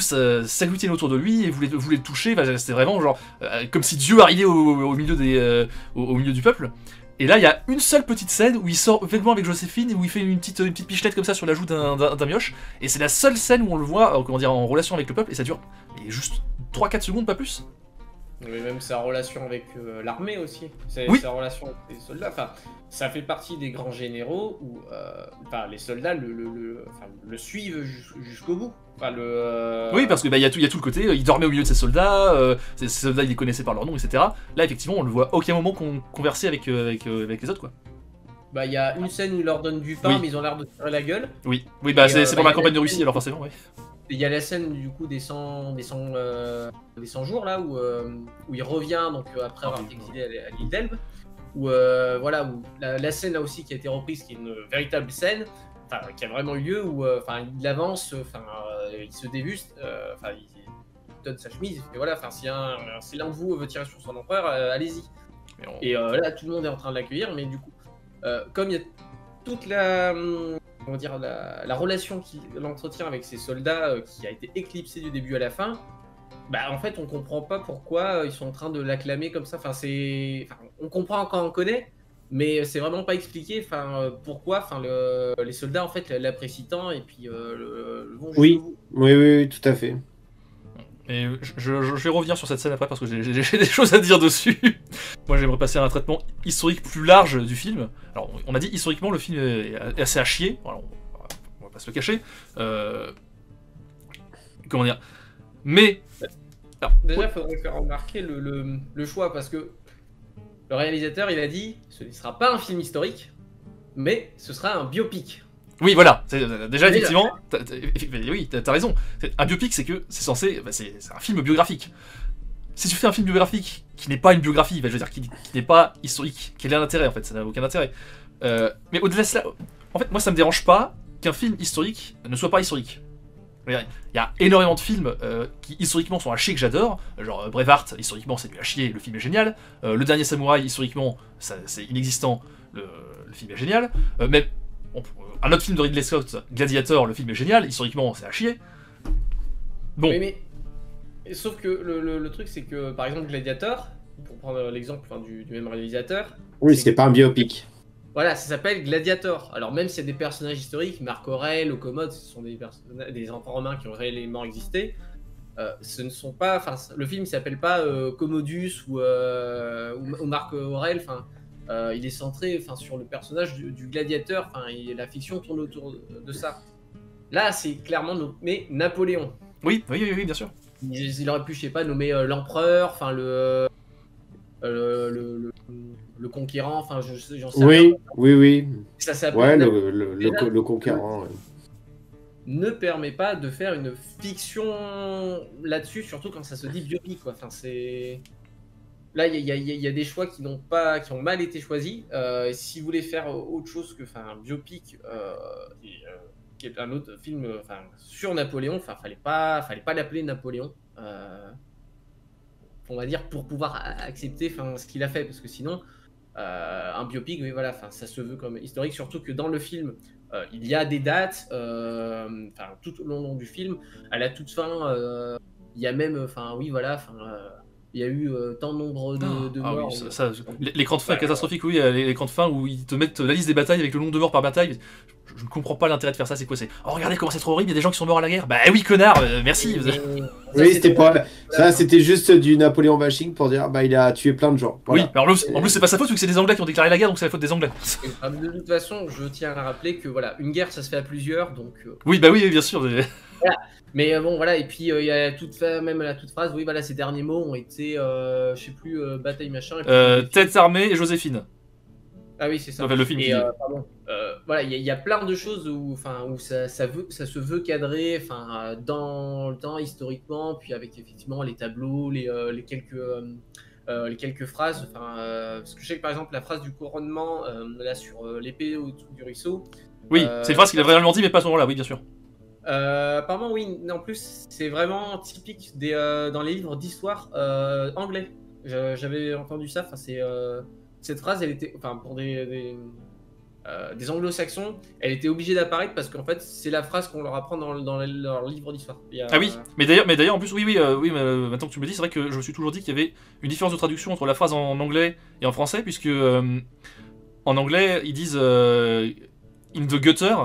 s'agglutinait autour de lui et voulait le toucher. C'était vraiment genre comme si Dieu arrivait au milieu du peuple. Et là, il y a une seule petite scène où il sort vaguement avec Joséphine, où il fait une petite pichenette comme ça sur la joue d'un mioche. Et c'est la seule scène où on le voit en relation avec le peuple, et ça dure juste 3-4 secondes, pas plus. Mais même sa relation avec l'armée aussi, sa relation avec les soldats, ça fait partie des grands généraux où les soldats le suivent jusqu'au bout. Oui, parce que y a tout le côté, il dormait au milieu de ses soldats, ces soldats il les connaissait par leur nom, etc. Là effectivement on le voit à aucun moment converser avec les autres quoi. Il y a une scène où il leur donne du pain mais ils ont l'air de tirer la gueule. Oui, c'est pour la campagne de Russie alors forcément oui. Il y a la scène du coup des 100 jours là où il revient donc après avoir été exilé à l'île d'Elbe où la scène là aussi qui a été reprise qui est une véritable scène. qui a vraiment eu lieu où il avance, il se débuste, il donne sa chemise, et voilà, si l'un de vous veut tirer sur son empereur, allez-y. Et là, tout le monde est en train de l'accueillir, mais du coup, comme il y a toute la relation qu'il entretient avec ses soldats qui a été éclipsée du début à la fin, en fait, on comprend pas pourquoi ils sont en train de l'acclamer comme ça. On comprend quand on connaît, mais c'est vraiment pas expliqué. Pourquoi les soldats en fait l'apprécient tant et puis le vont Oui. jusqu'au bout. Oui, tout à fait. Et je vais revenir sur cette scène après parce que j'ai des choses à dire dessus. Moi j'aimerais passer à un traitement historique plus large du film. Alors on a dit historiquement le film est assez à chier, alors, on va pas se le cacher. Comment dire. Mais... Alors, déjà il faudrait faire remarquer le choix parce que le réalisateur il a dit ce ne sera pas un film historique mais ce sera un biopic. Oui, voilà. Déjà, effectivement, oui, t'as raison. Un biopic, c'est que c'est censé, c'est un film biographique. Si tu fais un film biographique qui n'est pas une biographie, je veux dire, qui n'est pas historique, quel est l'intérêt en fait? Ça n'a aucun intérêt. Mais au-delà de cela, en fait, moi, ça me dérange pas qu'un film historique ne soit pas historique. Il y a énormément de films qui historiquement sont à chier que j'adore, genre Braveheart, historiquement c'est nul à chier, le film est génial. Le Dernier Samouraï, historiquement, c'est inexistant, le film est génial. Même un autre film de Ridley Scott, Gladiator, le film est génial, historiquement c'est à chier. Bon. Mais sauf que le truc c'est que par exemple Gladiator, pour prendre l'exemple du même réalisateur. Oui, c'est pas un biopic. Voilà, ça s'appelle Gladiator. Alors même s'il y a des personnages historiques, Marc Aurèle, Commode, ce sont des enfants romains qui ont réellement existé. Ce ne sont pas, le film s'appelle pas Commodus ou Marc Aurèle. Il est centré sur le personnage du gladiateur, et la fiction tourne autour de ça. Là, c'est clairement nommé Napoléon. Oui, bien sûr. Il aurait pu, je sais pas, nommer l'empereur, le conquérant, j'en sais rien. Oui. Ça s'appelle ouais, le conquérant. Ouais. Ne permet pas de faire une fiction là-dessus, surtout quand ça se dit biopic, quoi. Là, il y a des choix qui ont mal été choisis. Si vous voulez faire autre chose que un biopic, qui est un autre film sur Napoléon, fallait pas l'appeler Napoléon. On va dire pour pouvoir accepter ce qu'il a fait, parce que sinon, un biopic, oui, voilà, ça se veut comme historique, surtout que dans le film, il y a des dates, tout au long du film, à la toute fin, il y a même, il y a eu tant de nombre de morts. Oui, l'écran de fin est catastrophique, oui, l'écran de fin où ils te mettent la liste des batailles avec le nombre de morts par bataille. Je ne comprends pas l'intérêt de faire ça, c'est quoi? Oh, regardez comment c'est trop horrible, il y a des gens qui sont morts à la guerre. Bah oui, connard, merci. Oui, c'était pas. Ça, c'était juste du Napoléon bashing pour dire, il a tué plein de gens. Voilà. Oui, alors en plus, c'est pas sa faute, vu que c'est des Anglais qui ont déclaré la guerre, donc c'est la faute des Anglais. De toute façon, je tiens à rappeler que voilà, une guerre, ça se fait à plusieurs, donc. Oui, bien sûr. Voilà. Mais bon, voilà, et puis il y a même la toute phrase, oui, voilà, ces derniers mots ont été, je sais plus, bataille machin. Tête armée et Joséphine. Ah oui, c'est ça. Enfin, le film voilà, il y a plein de choses où ça se veut cadrer, dans le temps, historiquement, puis avec effectivement les tableaux, les quelques phrases. Parce que je sais que par exemple, la phrase du couronnement, là sur l'épée au-dessous du ruisseau. Oui, c'est une phrase qu'il a vraiment dit, mais pas à ce moment-là, oui, bien sûr. Apparemment, oui, en plus, c'est vraiment typique dans les livres d'histoire anglais. J'avais entendu ça, cette phrase, elle était, pour des anglo-saxons, elle était obligée d'apparaître parce qu'en fait, c'est la phrase qu'on leur apprend dans leur livre d'histoire. Ah oui, mais d'ailleurs, en plus, oui, maintenant que tu me dis, c'est vrai que je me suis toujours dit qu'il y avait une différence de traduction entre la phrase en anglais et en français, puisque en anglais, ils disent in the gutter,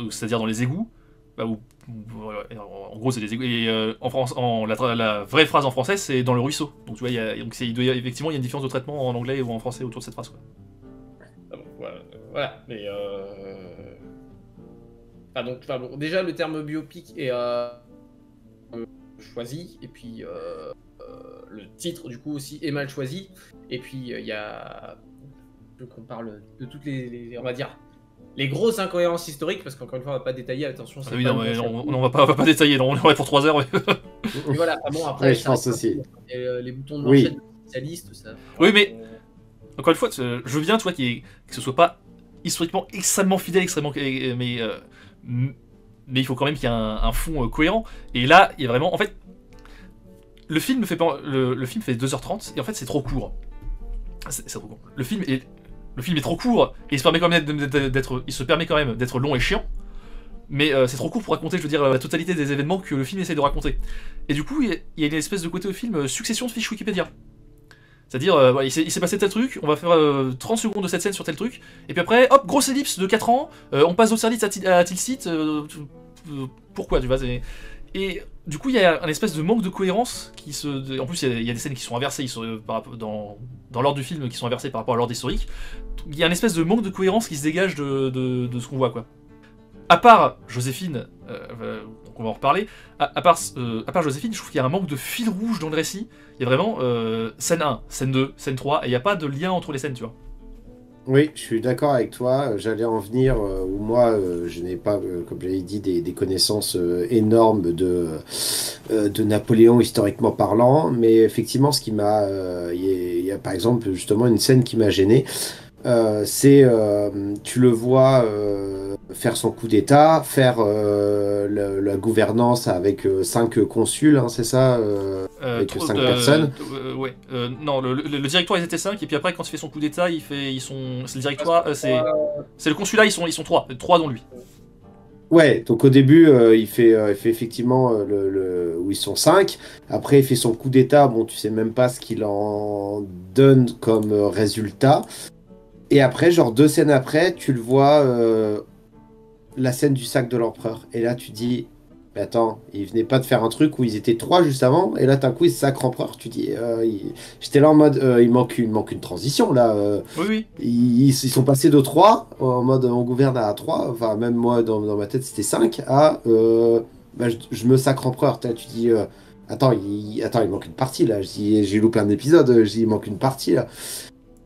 c'est-à-dire dans les égouts, en gros, c'est des égouts, et en France, la vraie phrase en français, c'est dans le ruisseau. Donc, tu vois, effectivement, il y a une différence de traitement en anglais ou en français autour de cette phrase, quoi. Ah bon, voilà, mais bon, déjà le terme biopic est choisi, et puis le titre du coup aussi est mal choisi, et puis il y a qu'on parle de toutes les on va dire les grosses incohérences historiques, parce qu'encore une fois on va pas détailler, attention. Ah oui, on va pas détailler, on est pour 3 heures. Ouais. Et voilà, après ouais, je pense aussi. Les boutons de manchette de spécialistes, ça. Oui, mais encore une fois, je veux bien, tu vois, que ce soit pas historiquement extrêmement fidèle, mais il faut quand même qu'il y ait un fond cohérent. Et là, il y a vraiment, en fait, le film fait 2h30 et en fait c'est trop court. C'est trop court. Le film est trop court et il se permet quand même d'être long et chiant. Mais c'est trop court pour raconter, je veux dire, la totalité des événements que le film essaie de raconter. Et du coup, il y a une espèce de côté au film succession de fiches Wikipédia. C'est-à-dire, voilà, il s'est passé tel truc, on va faire 30 secondes de cette scène sur tel truc, et puis après, hop, grosse ellipse de 4 ans, on passe d'Austerlitz à Tilsit, pourquoi, tu vois, et du coup, il y a un espèce de manque de cohérence en plus, il y a des scènes qui sont inversées, dans l'ordre du film, qui sont inversées par rapport à l'ordre historique. Il y a une espèce de manque de cohérence qui se dégage de ce qu'on voit, quoi. À part Joséphine, donc on va en reparler, à part Joséphine, je trouve qu'il y a un manque de fil rouge dans le récit. Il y a vraiment scène 1, scène 2, scène 3, et il n'y a pas de lien entre les scènes, tu vois. Oui, je suis d'accord avec toi. J'allais en venir où moi, je n'ai pas, comme j'avais dit, des connaissances énormes de Napoléon historiquement parlant. Mais effectivement, ce qui m'a, il y a par exemple justement une scène qui m'a gêné. C'est, tu le vois faire son coup d'État, faire la gouvernance avec 5 consuls, hein, c'est ça, avec 5 personnes. Ouais. Non, le directoire ils étaient 5 et puis après quand il fait son coup d'État, c'est le directoire, c'est le consulat, ils sont 3 dont lui. Ouais, donc au début, il fait effectivement où ils sont 5. Après, il fait son coup d'État. Bon, tu sais même pas ce qu'il en donne comme résultat. Et après, genre 2 scènes après, tu le vois, la scène du sac de l'empereur. Et là, tu dis, mais attends, il venait pas de faire un truc où ils étaient 3 juste avant, et là, d'un coup, il sacre l'empereur. Tu dis, j'étais là en mode, il manque une transition, là. Oui. Ils sont passés de 3, en mode, on gouverne à 3, enfin, même moi, dans ma tête, c'était 5, à, bah, je me sacre empereur. Tu dis, attends, il manque une partie, là. J'ai loupé un épisode, il manque une partie, là.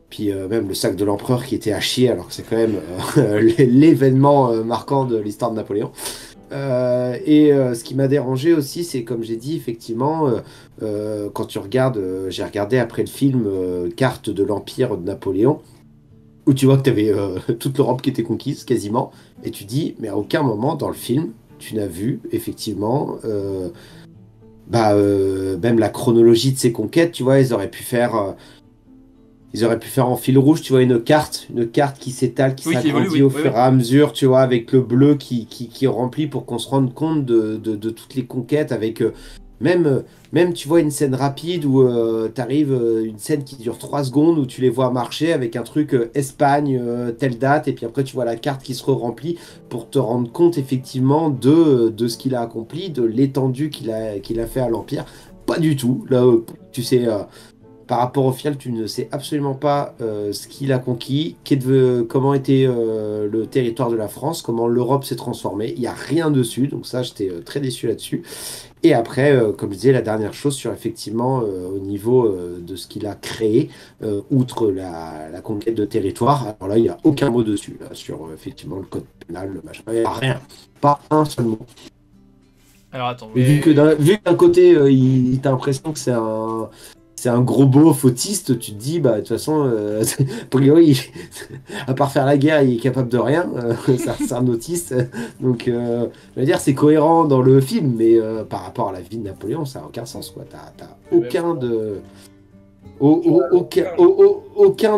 Puis même le sac de l'empereur qui était à chier, alors que c'est quand même l'événement marquant de l'histoire de Napoléon. Ce qui m'a dérangé aussi, c'est comme j'ai dit, effectivement, quand tu regardes, j'ai regardé après le film Carte de l'Empire de Napoléon, où tu vois que tu avais toute l'Europe qui était conquise, quasiment, et tu dis, mais à aucun moment dans le film, tu n'as vu, effectivement, même la chronologie de ces conquêtes, tu vois, ils auraient pu faire en fil rouge, tu vois, une carte qui s'étale, qui s'agrandit au fur et à mesure, tu vois, avec le bleu qui remplit pour qu'on se rende compte de toutes les conquêtes, avec même, tu vois, une scène rapide où t'arrives, une scène qui dure 3 secondes, où tu les vois marcher avec un truc Espagne, telle date, et puis après tu vois la carte qui se remplit pour te rendre compte effectivement de ce qu'il a accompli, de l'étendue qu'il a fait à l'Empire. Pas du tout, là, tu sais... par rapport au final, tu ne sais absolument pas ce qu'il a conquis, comment était le territoire de la France, comment l'Europe s'est transformée. Il n'y a rien dessus, donc ça, j'étais très déçu là-dessus. Et après, comme je disais, la dernière chose sur effectivement au niveau de ce qu'il a créé, outre la conquête de territoire, alors là, il n'y a aucun mot dessus, là, sur effectivement le code pénal, le machin. Il n'y a rien, pas un seul mot. Alors attends, mais... Vu que d'un côté, t'as l'impression que c'est un gros beauf autiste, tu te dis, bah, de toute façon, a priori, à part faire la guerre, il est capable de rien, c'est un autiste, donc, je veux dire, c'est cohérent dans le film, mais par rapport à la vie de Napoléon, ça n'a aucun sens, quoi, t'as aucun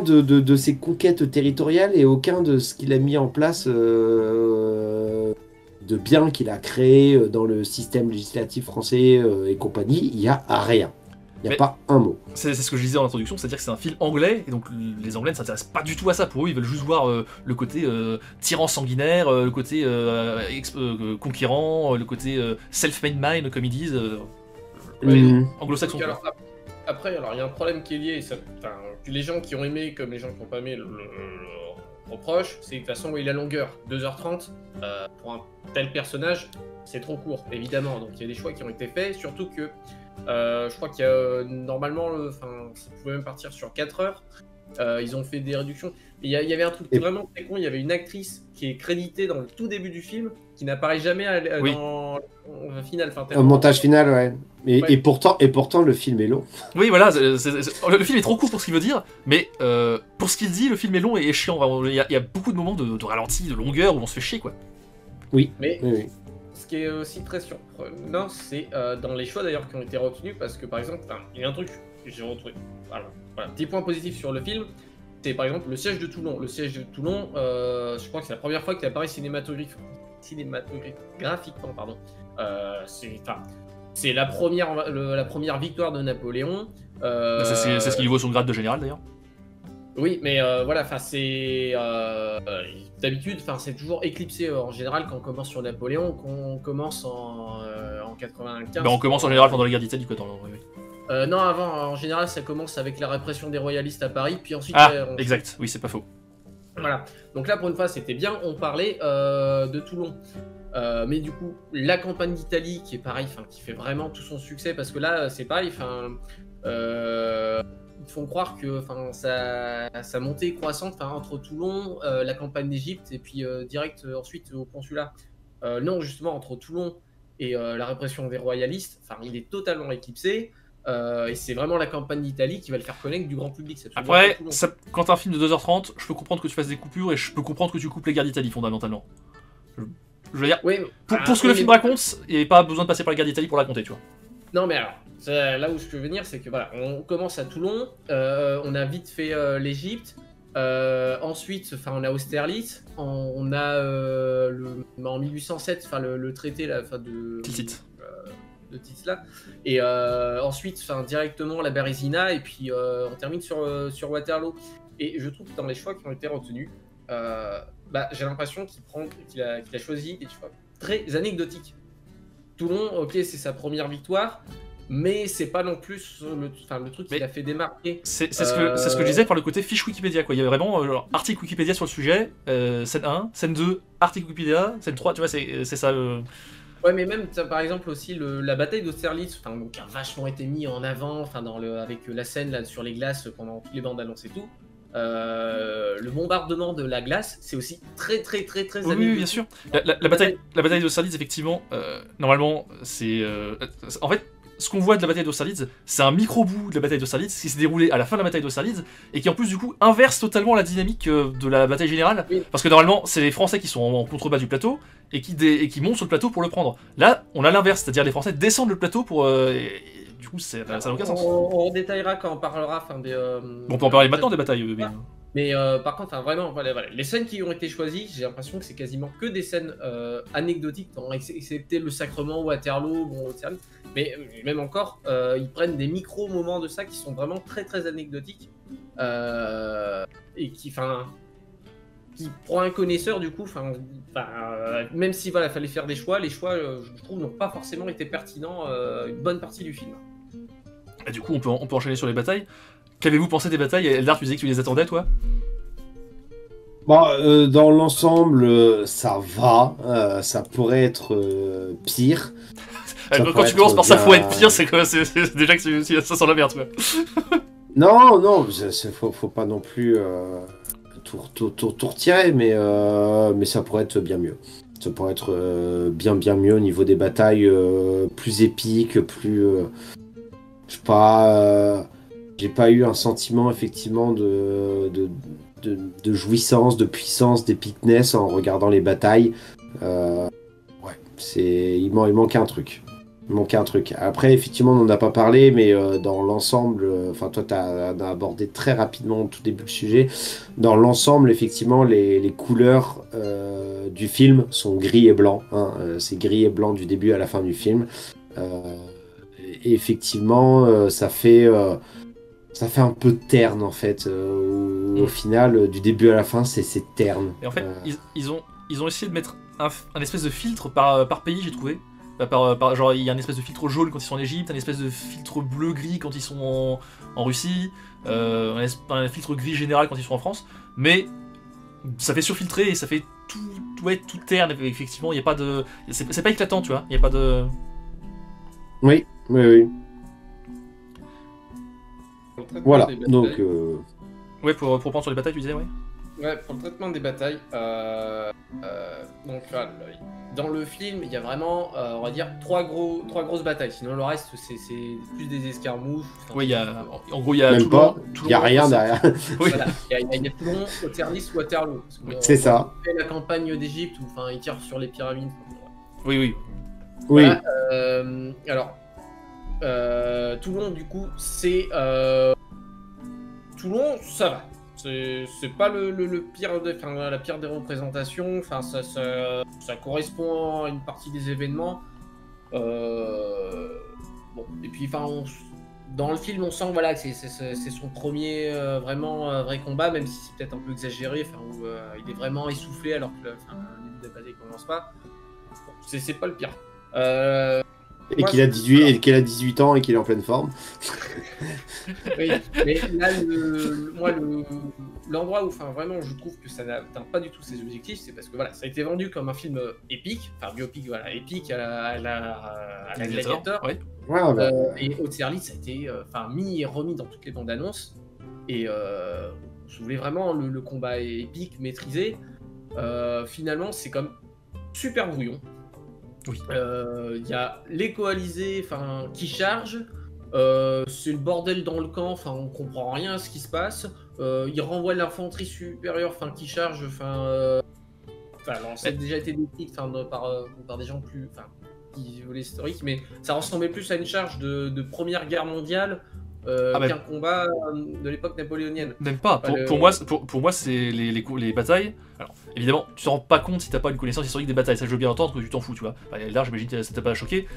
de ses conquêtes territoriales et aucun de ce qu'il a mis en place de bien qu'il a créé dans le système législatif français et compagnie, il n'y a rien. Il n'y a pas un mot. C'est ce que je disais en introduction, c'est-à-dire que c'est un film anglais, et donc les Anglais ne s'intéressent pas du tout à ça. Pour eux, ils veulent juste voir le côté tyran sanguinaire, le côté conquérant, le côté self-made man, comme ils disent, anglo-saxons. Après, il y a un problème qui est lié, les gens qui ont aimé comme les gens qui n'ont pas aimé le reproche, c'est de toute façon la longueur, 2h30, pour un tel personnage, c'est trop court, évidemment. Donc il y a des choix qui ont été faits, surtout que je crois qu'il y a normalement, ça pouvait même partir sur 4 heures. Ils ont fait des réductions. Il y avait un truc vraiment très con. Il y avait une actrice qui est créditée dans le tout début du film, qui n'apparaît jamais final. Enfin, Un tellement- montage final, ouais. Ouais. Et pourtant, le film est long. Oui, voilà, le film est trop court pour ce qu'il veut dire, mais pour ce qu'il dit, le film est long et chiant. Vraiment. Il y a beaucoup de moments de ralenti, de longueur où on se fait chier, quoi. Oui. Mais Oui. ce qui est aussi très surprenant, c'est dans les choix d'ailleurs qui ont été retenus, parce que par exemple, il y a un truc que j'ai retrouvé. Voilà, petit point positif sur le film, c'est par exemple le siège de Toulon. Le siège de Toulon, je crois que c'est la première fois qu'il apparaît cinématographiquement, pardon. C'est la première victoire de Napoléon. C'est ce qui lui vaut son grade de général, d'ailleurs. Oui, mais voilà, c'est d'habitude, c'est toujours éclipsé en général quand on commence sur Napoléon, qu'on commence en 95. Bah, on commence en général pendant la guerre d'Italie, quoi. Oui. Non, avant, en général, ça commence avec la répression des royalistes à Paris, puis ensuite. Exact, oui, c'est pas faux. Voilà. Donc là, pour une fois, c'était bien. On parlait de Toulon. Mais du coup, la campagne d'Italie, qui est pareil, qui fait vraiment tout son succès, parce que là, c'est pareil, ils font croire que sa montée croissante entre Toulon, la campagne d'Égypte, et puis direct ensuite au consulat. Non, justement, entre Toulon et la répression des royalistes, il est totalement éclipsé. Et c'est vraiment la campagne d'Italie qui va le faire connaître du grand public. Après, quand t'as un film de 2h30, je peux comprendre que tu fasses des coupures et je peux comprendre que tu coupes les guerres d'Italie, fondamentalement. Je veux dire, oui, pour ce que le film raconte, il n'y a pas besoin de passer par la guerre d'Italie pour la raconter, tu vois. Non, mais alors, là où je veux venir, c'est que voilà, on commence à Toulon, on a vite fait l'Égypte, ensuite, on a Austerlitz, on a en 1807, le traité là, de Tilsit, et ensuite, directement la Bérésina, et puis on termine sur Waterloo. Et je trouve que dans les choix qui ont été retenus, j'ai l'impression qu'il a choisi des choix très anecdotiques. Toulon, ok, c'est sa première victoire, mais c'est pas non plus le truc qui l'a fait démarquer. C'est ce que je disais par le côté fiche Wikipédia, quoi. Il y avait vraiment article Wikipédia sur le sujet, scène 1, scène 2, article Wikipédia, scène 3, tu vois, c'est ça. Ouais, mais même, par exemple, aussi la bataille d'Austerlitz, qui a vachement été mis en avant, avec la scène là, sur les glaces pendant toutes les bandes annonces et tout. Le bombardement de la glace, c'est aussi très Oui, bien sûr. La bataille d'Austerlitz, effectivement, normalement, c'est... en fait, ce qu'on voit de la bataille d'Austerlitz, c'est un micro-bout de la bataille d'Austerlitz qui s'est déroulé à la fin de la bataille d'Austerlitz et qui en plus du coup inverse totalement la dynamique de la bataille générale. Oui. Parce que normalement, c'est les Français qui sont en contrebas du plateau et qui montent sur le plateau pour le prendre. Là, on a l'inverse, c'est-à-dire les Français descendent le plateau pour... du coup, ça n'a aucun sens. On détaillera quand on parlera des... on peut en parler maintenant des batailles. Mais par contre, vraiment, voilà, les scènes qui ont été choisies, j'ai l'impression que c'est quasiment que des scènes anecdotiques, excepté le sacrement, Waterloo, mais même encore, ils prennent des micro-moments de ça qui sont vraiment très anecdotiques. Et qui, pour un connaisseur, du coup, même si fallait faire des choix, les choix, je trouve, n'ont pas forcément été pertinents une bonne partie du film. Et du coup, on peut enchaîner sur les batailles. Qu'avez-vous pensé des batailles? Eldar, tu disais que tu les attendais, toi? Dans l'ensemble, ça va. Ça pourrait être pire. Quand tu commences par ça, faut être pire, c'est déjà que ça sent la merde, quoi. Non, faut pas non plus tout retirer, mais ça pourrait être bien mieux. Ça pourrait être bien mieux au niveau des batailles, plus épiques, plus... je sais pas... j'ai pas eu un sentiment effectivement de jouissance, de puissance, d'épicness en regardant les batailles. Il manquait un truc. Après, effectivement, on n'en a pas parlé, mais dans l'ensemble, toi, tu as abordé très rapidement au tout début le sujet. Dans l'ensemble, effectivement, les couleurs du film sont gris et blanc. C'est gris et blanc du début à la fin du film. Et effectivement, ça fait un peu terne, en fait. Au final, du début à la fin, c'est terne. Et en fait, ils ont essayé de mettre un espèce de filtre par pays, j'ai trouvé. Genre, il y a un espèce de filtre jaune quand ils sont en Égypte, un espèce de filtre bleu-gris quand ils sont en Russie, un filtre gris général quand ils sont en France, mais ça fait surfiltrer et ça fait tout terne, effectivement, il y a pas de... C'est pas éclatant, tu vois, il y a pas de... Oui. Voilà, donc... Ouais, pour prendre sur les batailles, tu disais, ouais. Ouais, pour le traitement des batailles, donc dans le film, il y a vraiment, on va dire, trois grosses batailles. Sinon, le reste, c'est plus des escarmouches. Oui, il y a, en gros, il y a Même pas, il n'y a rien derrière. Oui. Voilà, il y a Toulon, Austerlitz, Waterloo. C'est ça. On fait la campagne d'Égypte où ils tirent sur les pyramides. Oui, oui. Oui. Voilà, alors, Toulon, du coup, c'est... Toulon, ça va. C'est pas le pire, la pire des représentations. Enfin, ça correspond à une partie des événements. Bon, et puis, dans le film, on sent voilà, que c'est son premier vraiment vrai combat, même si c'est peut-être un peu exagéré, où il est vraiment essoufflé alors que le début de la bataille commence pas. Bon, c'est pas le pire. Et qu'il a 18 ans et qu'il est en pleine forme. Oui, mais là, l'endroit où vraiment je trouve que ça n'atteint pas du tout ses objectifs, c'est parce que voilà, ça a été vendu comme un film épique, biopic, voilà, épique à la Gladiator. Ouais. Et Austerlitz, ça a été mis et remis dans toutes les bandes annonces. Et je voulais vraiment le combat épique, maîtrisé. Finalement, c'est comme super brouillon. Oui. Il y a les coalisés qui chargent. C'est le bordel dans le camp, on comprend rien à ce qui se passe. Il renvoie l'infanterie supérieure qui charge. Ça a déjà été décrit par des gens plus qui voulaient historique, mais ça ressemblait plus à une charge de Première Guerre mondiale qu'un combat de l'époque napoléonienne. Même pas. Pour moi, c'est les batailles. Alors, évidemment, tu te rends pas compte si t'as pas une connaissance historique des batailles. Ça, je veux bien entendre que tu t'en fous, tu vois. Là, j'imagine que ça t'a pas choqué.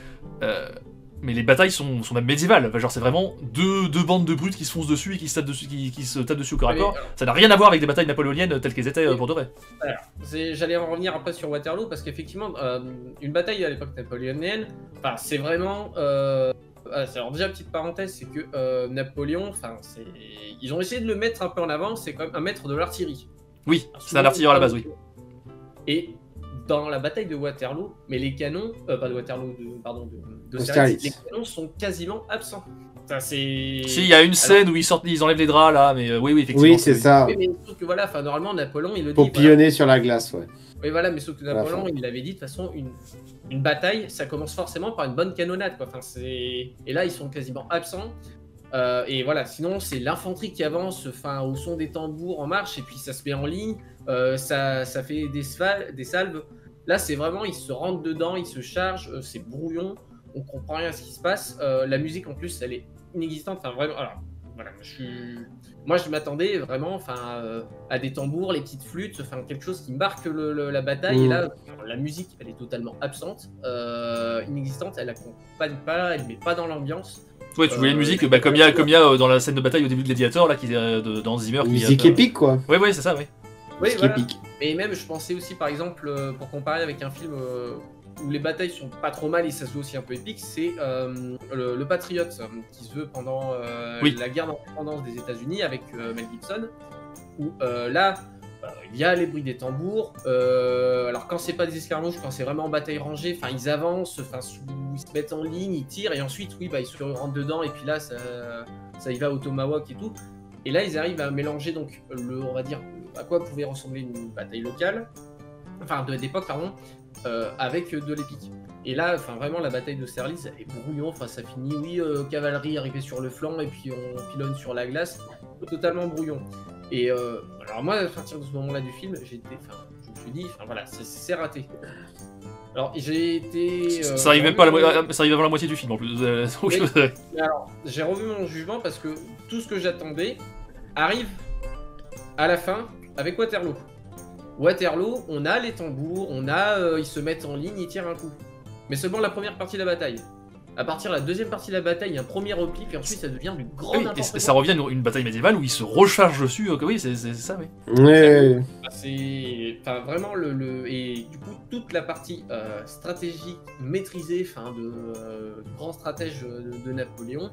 Mais les batailles sont même médiévales. Genre, c'est vraiment deux bandes de brutes qui se foncent dessus et qui se tapent dessus au corps à corps. Ça n'a rien à voir avec des batailles napoléoniennes telles qu'elles étaient pour de vrai. J'allais en revenir après sur Waterloo parce qu'effectivement, une bataille à l'époque napoléonienne, c'est vraiment. Alors déjà, petite parenthèse, c'est que Napoléon, ils ont essayé de le mettre un peu en avant, c'est quand même un maître de l'artillerie. Oui, c'est un artilleur à la base, oui. Et dans la bataille de Waterloo, mais les canons, pas de Waterloo, d'Austerlitz, les canons sont quasiment absents. Si, il y a une scène où ils enlèvent les draps là, mais oui, effectivement. Oui, c'est ça. Oui, mais sauf que voilà, normalement, Napoléon, il le dit. Pour pillonner sur la glace, ouais. Oui, voilà, mais sauf que Napoléon, il l'avait dit, de toute façon, une bataille, ça commence forcément par une bonne canonnade, quoi. Et là, ils sont quasiment absents. Et voilà, sinon, c'est l'infanterie qui avance au son des tambours en marche, et puis ça se met en ligne, ça fait des salves. Là, c'est vraiment, ils se rentrent dedans, ils se chargent, c'est brouillon, on comprend rien à ce qui se passe. La musique, en plus, elle est inexistante. Vraiment, alors, voilà, moi, je m'attendais vraiment à des tambours, les petites flûtes, quelque chose qui marque la bataille. Et là, la musique, elle est totalement absente, inexistante, elle accompagne pas, elle met pas dans l'ambiance. Ouais, tu voulais une musique comme il y a dans la scène de bataille au début de Gladiator, là, dans Zimmer. Une musique épique, quoi. Ouais, c'est ça, ouais. Oui, voilà. Épique. Et même, je pensais aussi, par exemple, pour comparer avec un film où les batailles sont pas trop mal et ça se veut aussi un peu épique, c'est le Patriot, qui se veut pendant la guerre d'indépendance des États-Unis avec Mel Gibson, où là, il y a les bruits des tambours. Alors, quand c'est pas des escarmouches, quand c'est vraiment en bataille rangée, ils avancent, ils se mettent en ligne, ils tirent, et ensuite, ils se rentrent dedans, et puis là, ça y va au tomahawk et tout. Et là, ils arrivent à mélanger, donc, on va dire, à quoi pouvait ressembler une bataille locale, d'époque, pardon, avec de l'épique. Et là, vraiment, la bataille d'Austerlitz, elle est brouillon, ça finit, cavalerie arrivée sur le flanc, et puis on pilonne sur la glace, totalement brouillon. Et alors moi, à partir de ce moment-là du film, je me suis dit, voilà, c'est raté. Alors, j'ai été... ça arrive même pas ça arrive avant la moitié du film, en plus. Oui. Alors, j'ai revu mon jugement, parce que tout ce que j'attendais arrive à la fin avec Waterloo. Waterloo, on a les tambours, ils se mettent en ligne, ils tirent un coup. Mais seulement la première partie de la bataille. À partir de la deuxième partie de la bataille, il y a un premier repli, puis ensuite ça devient du grand n'importe quoi. Et ça revient à une bataille médiévale où ils se rechargent dessus. Oui, c'est ça, oui. Ouais. C'est vraiment et du coup toute la partie stratégique maîtrisée, de grand stratège de Napoléon.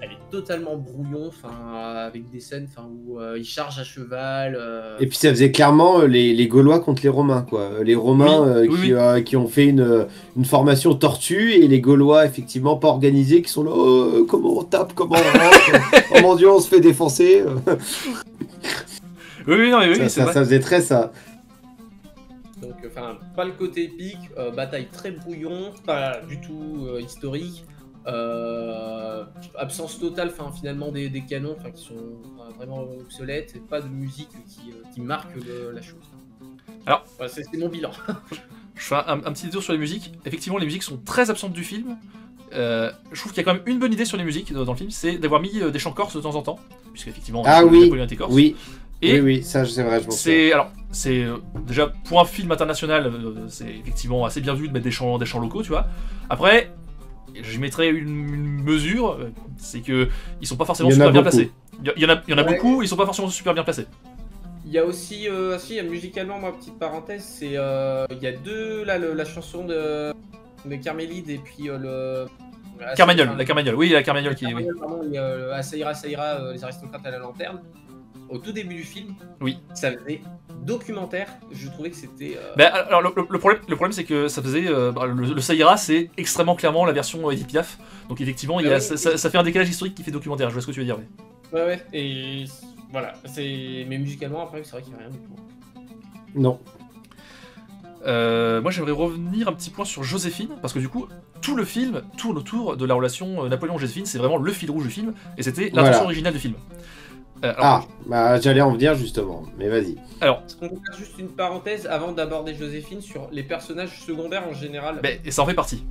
Elle est totalement brouillon, avec des scènes où ils chargent à cheval. Et puis ça faisait clairement les Gaulois contre les Romains, quoi. Les Romains qui ont fait une formation tortue, et les Gaulois effectivement pas organisés, qui sont là, comment on tape, comment on rentre, oh mon Dieu, on se fait défoncer. Oui, non, mais oui, ça, c'est ça, vrai. ça faisait très ça. Donc, enfin, pas le côté épique, bataille très brouillon, pas du tout historique, absence totale, enfin, finalement des canons, enfin, qui sont vraiment obsolètes, et pas de musique qui marque la chose. Alors, voilà, c'est mon bilan. Je fais un petit détour sur les musiques. Effectivement, les musiques sont très absentes du film. Je trouve qu'il y a quand même une bonne idée sur les musiques dans le film, c'est d'avoir mis des chants corses de temps en temps, puisque effectivement, Ah oui, Napoléon était corse. oui, Et oui, ça c'est vrai, je m'en souviens. c'est déjà pour un film international, c'est effectivement assez bien vu de mettre des chants locaux, tu vois. Après, je mettrais une mesure, c'est que ils sont pas forcément Il y en a super bien beaucoup. placés. Il y en a Ouais. beaucoup, ils sont pas forcément super bien placés. Il y a aussi, si, il y a musicalement, moi, petite parenthèse, c'est, il y a deux, là, la chanson de Carmélide et puis Carmagnole, la Carmagnole, oui, la Carmagnole qui est. Oui. Carmagnole, pardon, il y a Ah, ça ira, les aristocrates à la lanterne. Au tout début du film, Oui. ça faisait documentaire, je trouvais que c'était... Ben, alors le problème c'est que ça faisait le Ça ira, c'est extrêmement clairement la version Edith Piaf, donc effectivement il y a, oui, ça fait un décalage historique qui fait documentaire. Je vois ce que tu veux dire. Oui. Ouais, et voilà, mais musicalement, après, c'est vrai qu'il n'y a rien du tout. Non. Moi j'aimerais revenir un petit point sur Joséphine, parce que du coup tout le film tourne autour de la relation Napoléon-Joséphine, c'est vraiment le fil rouge du film, et c'était l'intention Voilà. originale du film. Ah, bah j'allais en venir justement, mais vas-y. Alors, Est-ce qu'on peut faire juste une parenthèse avant d'aborder Joséphine sur les personnages secondaires en général? ben, et ça en fait partie.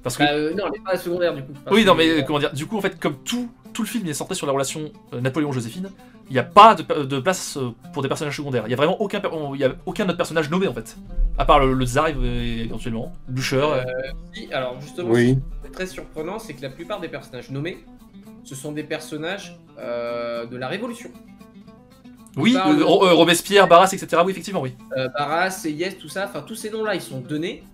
Parce que Non, les pas secondaires du coup. Parce oui, non, que- mais comment dire, du coup, en fait, comme tout le film est centré sur la relation Napoléon-Joséphine, il n'y a pas de place pour des personnages secondaires. Il n'y a vraiment aucun autre personnage nommé, en fait. À part le tsar, éventuellement, Bûcher. Si, alors justement, Oui. ce qui est très surprenant, c'est que la plupart des personnages nommés, ce sont des personnages de la Révolution. Oui, parle- Robespierre, Barras, etc. Oui, effectivement, oui. Barras, Seyès, tout ça, enfin tous ces noms-là, ils sont donnés.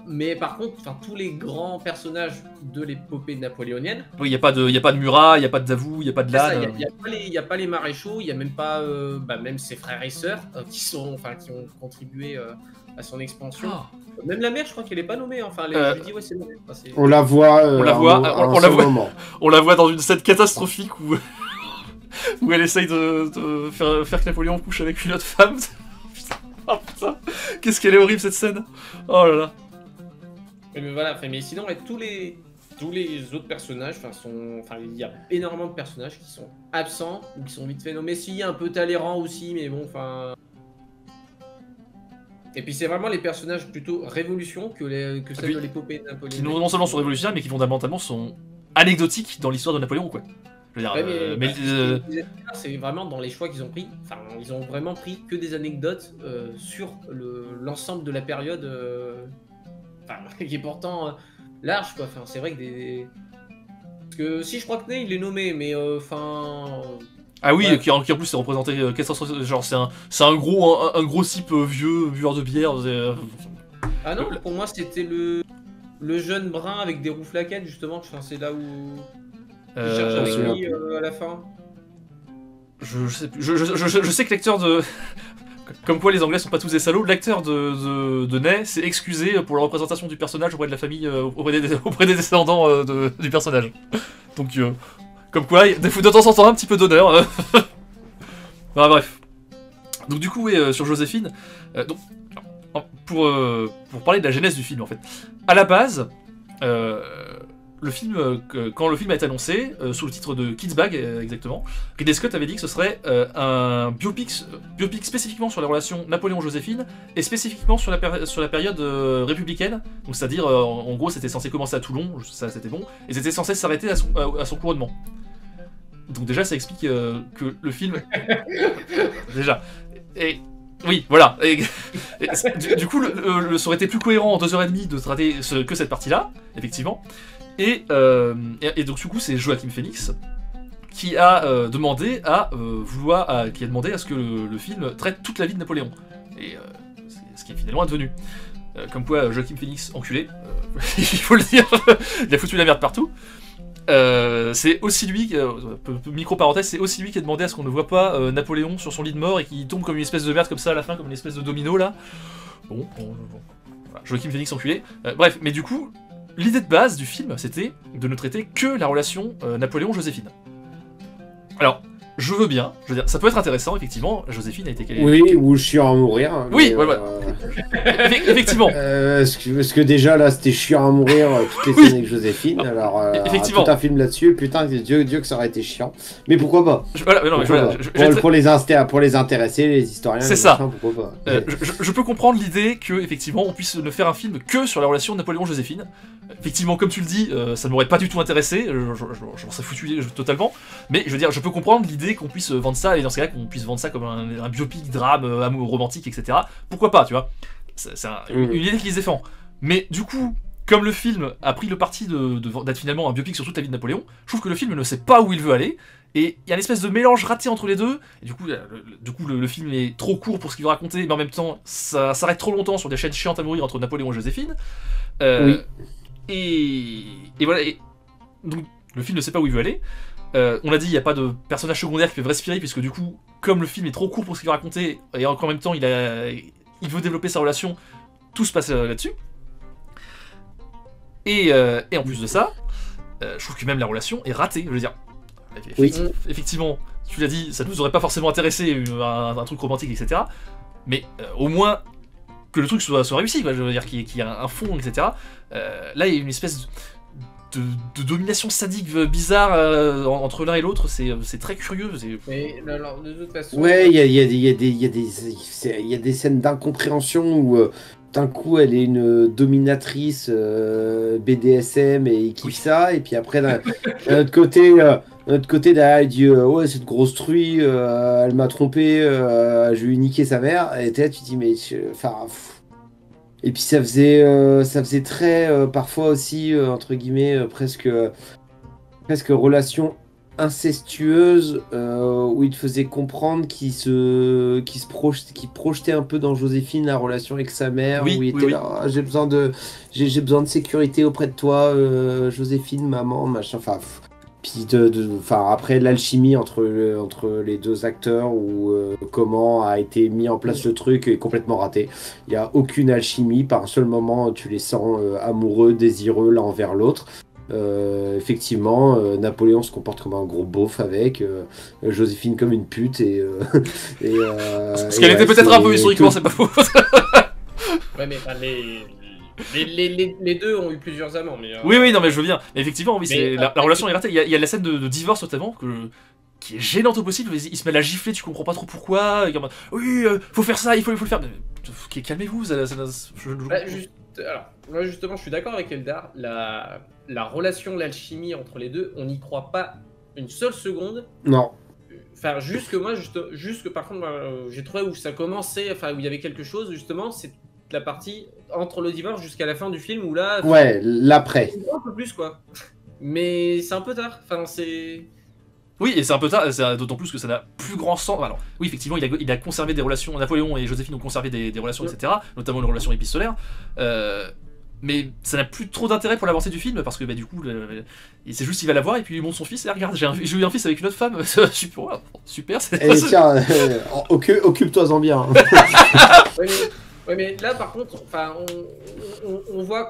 Mais par contre, enfin tous les grands personnages de l'épopée napoléonienne, Oui, il n'y a pas de Murat, il n'y a pas de Davout, il n'y a pas de c'est ça, Lannes. il y a pas les maréchaux, il y a même pas, même ses frères et sœurs qui ont contribué à son expansion. Ah. Même la mère, je crois qu'elle est pas nommée. Enfin, je lui dis ouais, c'est nommé. Enfin, c'est- On la voit, On la à un voit, mo- à on un la seul voit. moment. On la voit dans une scène catastrophique où, où elle essaye de faire que Napoléon couche avec une autre femme. Putain. Oh putain, qu'est-ce qu'elle est horrible cette scène. Oh là là. Mais voilà, mais sinon, ouais, tous les autres personnages, il y a énormément de personnages qui sont absents ou qui sont vite fait nommés. Si, il y a un peu Talleyrand aussi, mais bon, enfin. Et puis c'est vraiment les personnages plutôt révolution que celles puis, de l'épopée de Qui Napoléon. non seulement sont révolutionnaires, mais qui fondamentalement sont anecdotiques dans l'histoire de Napoléon, quoi. Je veux dire, Ouais, mais, c'est vraiment dans les choix qu'ils ont pris. Enfin, ils ont vraiment pris que des anecdotes sur l'ensemble de la période, qui est pourtant large, quoi. Enfin, c'est vrai que parce que si je crois que Ney, il est nommé, mais ah oui, ouais. qui en plus c'est représenté 400, genre c'est un gros type vieux, buveur de bière. Ah non, pour moi c'était le jeune brun avec des roues flaquettes justement. Enfin, c'est là où il cherche avec oui. lui à la fin. Je sais plus. Je sais que l'acteur de. Comme quoi les Anglais sont pas tous des salauds, l'acteur de Ney s'est excusé pour la représentation du personnage auprès de la famille, auprès des descendants du personnage. Donc, comme quoi, de temps en temps, un petit peu d'honneur. Enfin, bref. Donc, du coup, sur Joséphine, donc, pour parler de la genèse du film, en fait. À la base, le film, quand le film a été annoncé, sous le titre de Kids Bag, exactement, Ridley Scott avait dit que ce serait un biopic spécifiquement sur la relation Napoléon-Joséphine et spécifiquement sur la période républicaine. Donc c'est-à-dire, en gros, c'était censé commencer à Toulon, ça c'était bon, et c'était censé s'arrêter à son couronnement. Donc déjà, ça explique que le film... déjà. Et... Oui, voilà. Du coup, ça aurait été plus cohérent en 2h30 de traiter que cette partie-là, effectivement. Et donc du coup c'est Joaquin Phoenix qui a demandé à ce que le film traite toute la vie de Napoléon, et ce qui est finalement advenu. Comme quoi Joaquin Phoenix enculé, il faut le dire, il a foutu la merde partout. C'est aussi lui, micro parenthèse, c'est aussi lui qui a demandé à ce qu'on ne voit pas Napoléon sur son lit de mort et qu'il tombe comme une espèce de merde comme ça à la fin, comme une espèce de domino là. Bon. Voilà, Joaquin Phoenix enculé. Bref, mais du coup, l'idée de base du film, c'était de ne traiter que la relation Napoléon-Joséphine. Alors, je veux bien, je veux dire, ça peut être intéressant, effectivement, Joséphine a été calée. Oui, ou chiant à mourir. Oui, mais, ouais. Effectivement. Parce que déjà là c'était chiant à mourir toutes les Oui. scènes avec Joséphine, alors Effectivement. tout un film là-dessus, putain Dieu que ça aurait été chiant. Mais pourquoi pas? Voilà, mais non, mais Pourquoi voilà, pas pour les intéresser, les historiens, C'est les ça. machins, pourquoi pas? je peux comprendre l'idée que effectivement on puisse ne faire un film que sur la relation de Napoléon-Joséphine. Effectivement, comme tu le dis, ça ne m'aurait pas du tout intéressé, je m'en serais foutu totalement, mais je veux dire, je peux comprendre l'idée qu'on puisse vendre ça, et dans ce cas-là, qu'on puisse vendre ça comme un biopic, drame, amour romantique, etc. Pourquoi pas, tu vois? C'est une idée qui les défend. Mais du coup, comme le film a pris le parti d'être finalement un biopic sur toute la vie de Napoléon, je trouve que le film ne sait pas où il veut aller, et il y a une espèce de mélange raté entre les deux, et du coup, le film est trop court pour ce qu'il veut raconter, mais en même temps, ça s'arrête trop longtemps sur des chaînes chiantes à mourir entre Napoléon et Joséphine. Oui. Et voilà, et donc le film ne sait pas où il veut aller. On l'a dit, il n'y a pas de personnages secondaires qui peuvent respirer, puisque du coup, comme le film est trop court pour ce qu'il veut raconter, et en même temps il veut développer sa relation, tout se passe là-dessus. Et en plus de ça, je trouve que même la relation est ratée. Je veux dire, effectivement, tu l'as dit, ça nous aurait pas forcément intéressé un truc romantique, etc. Mais au moins que le truc soit réussi, quoi. Je veux dire, qu'il y a un fond, etc. Là, il y a une espèce de domination sadique bizarre entre l'un et l'autre, c'est très curieux. Mais alors, de toute façon. Ouais, il y a des scènes d'incompréhension où d'un coup elle est une dominatrice BDSM et il kiffe ça, et puis après d'un autre côté derrière il dit ouais, cette grosse truie, elle m'a trompé, je vais lui niquer sa mère, et là tu te dis mais enfin. Et puis ça faisait très parfois aussi entre guillemets presque relation incestueuse, où il te faisait comprendre qu'il projetait un peu dans Joséphine la relation avec sa mère, Oui, où il était oui. là, ah, j'ai besoin de sécurité auprès de toi, Joséphine, maman, machin, enfin. Puis après l'alchimie entre les deux acteurs, ou comment a été mis en place le truc, est complètement raté. Il n'y a aucune alchimie, par un seul moment tu les sens amoureux, désireux l'un envers l'autre. Effectivement, Napoléon se comporte comme un gros beauf avec, Joséphine comme une pute, Ce qu'elle était peut-être un peu historiquement, c'est pas faux. Ouais, mais enfin, les deux ont eu plusieurs amants. Mais, Oui, non, mais je veux bien. Mais effectivement, oui, Mais, la relation est ratée. Il y a la scène de divorce notamment qui est gênante au possible. Il se met à la gifler, tu comprends pas trop pourquoi. Il est en mode, oui, faut faire ça, il faut le faire. Mais, calmez-vous, Alors, moi justement, je suis d'accord avec Eldar. La relation, l'alchimie entre les deux, on n'y croit pas une seule seconde. Non. Enfin, juste que par contre, j'ai trouvé où ça commençait, enfin, où il y avait quelque chose, justement, c'est la partie entre le divorce jusqu'à la fin du film, où là... Ouais, l'après. Un peu plus, quoi. Mais c'est un peu tard, enfin, c'est... Oui, et c'est un peu tard, d'autant plus que ça n'a plus grand sens. Alors, oui, effectivement, il a conservé des relations, Napoléon et Joséphine ont conservé des relations, etc., notamment une relation épistolaire. Mais ça n'a plus trop d'intérêt pour l'avancée du film, parce que du coup, c'est juste qu'il va la voir et puis il montre son fils, et regarde, j'ai eu un fils avec une autre femme, super, c'est... Et tiens, occupe-toi-en bien. Ouais, mais là, par contre, enfin, on voit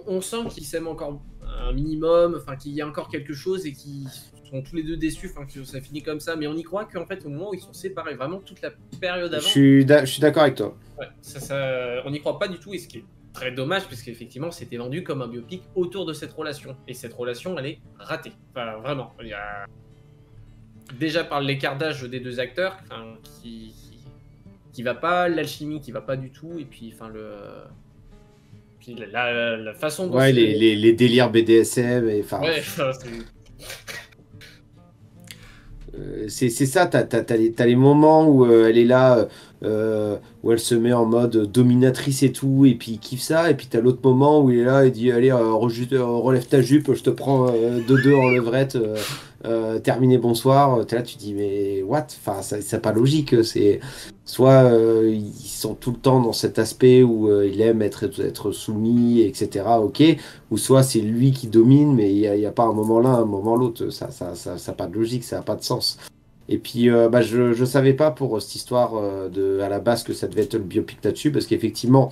on sent qu'ils s'aiment encore un minimum, enfin, qu'il y a encore quelque chose, et qu'ils sont tous les deux déçus, enfin, que ça finit comme ça, mais on y croit qu'en fait, au moment où ils sont séparés, vraiment toute la période avant... Je suis d'accord avec toi. Ouais, on n'y croit pas du tout, et ce qui est très dommage, parce qu'effectivement, c'était vendu comme un biopic autour de cette relation, et cette relation, elle est ratée. Enfin, vraiment. Il y a... Déjà par l'écart d'âge des deux acteurs, qui va pas, l'alchimie qui va pas du tout, et puis, enfin, puis la façon dont... Ouais, les délires BDSM, et enfin... Ouais, c'est ça, t'as les moments où elle est là, où elle se met en mode dominatrice et tout, et puis il kiffe ça, et puis t'as l'autre moment où il est là, il dit allez, relève ta jupe, je te prends 2-2 en levrette, terminé, bonsoir. T'es là, tu dis mais what, enfin c'est pas logique, c'est soit ils sont tout le temps dans cet aspect où il aime être soumis, etc., ok, ou soit c'est lui qui domine, mais il y a pas un moment l'un, un moment l'autre, ça a pas de logique, ça a pas de sens. Et puis je savais pas pour cette histoire à la base que ça devait être le biopic là-dessus, parce qu'effectivement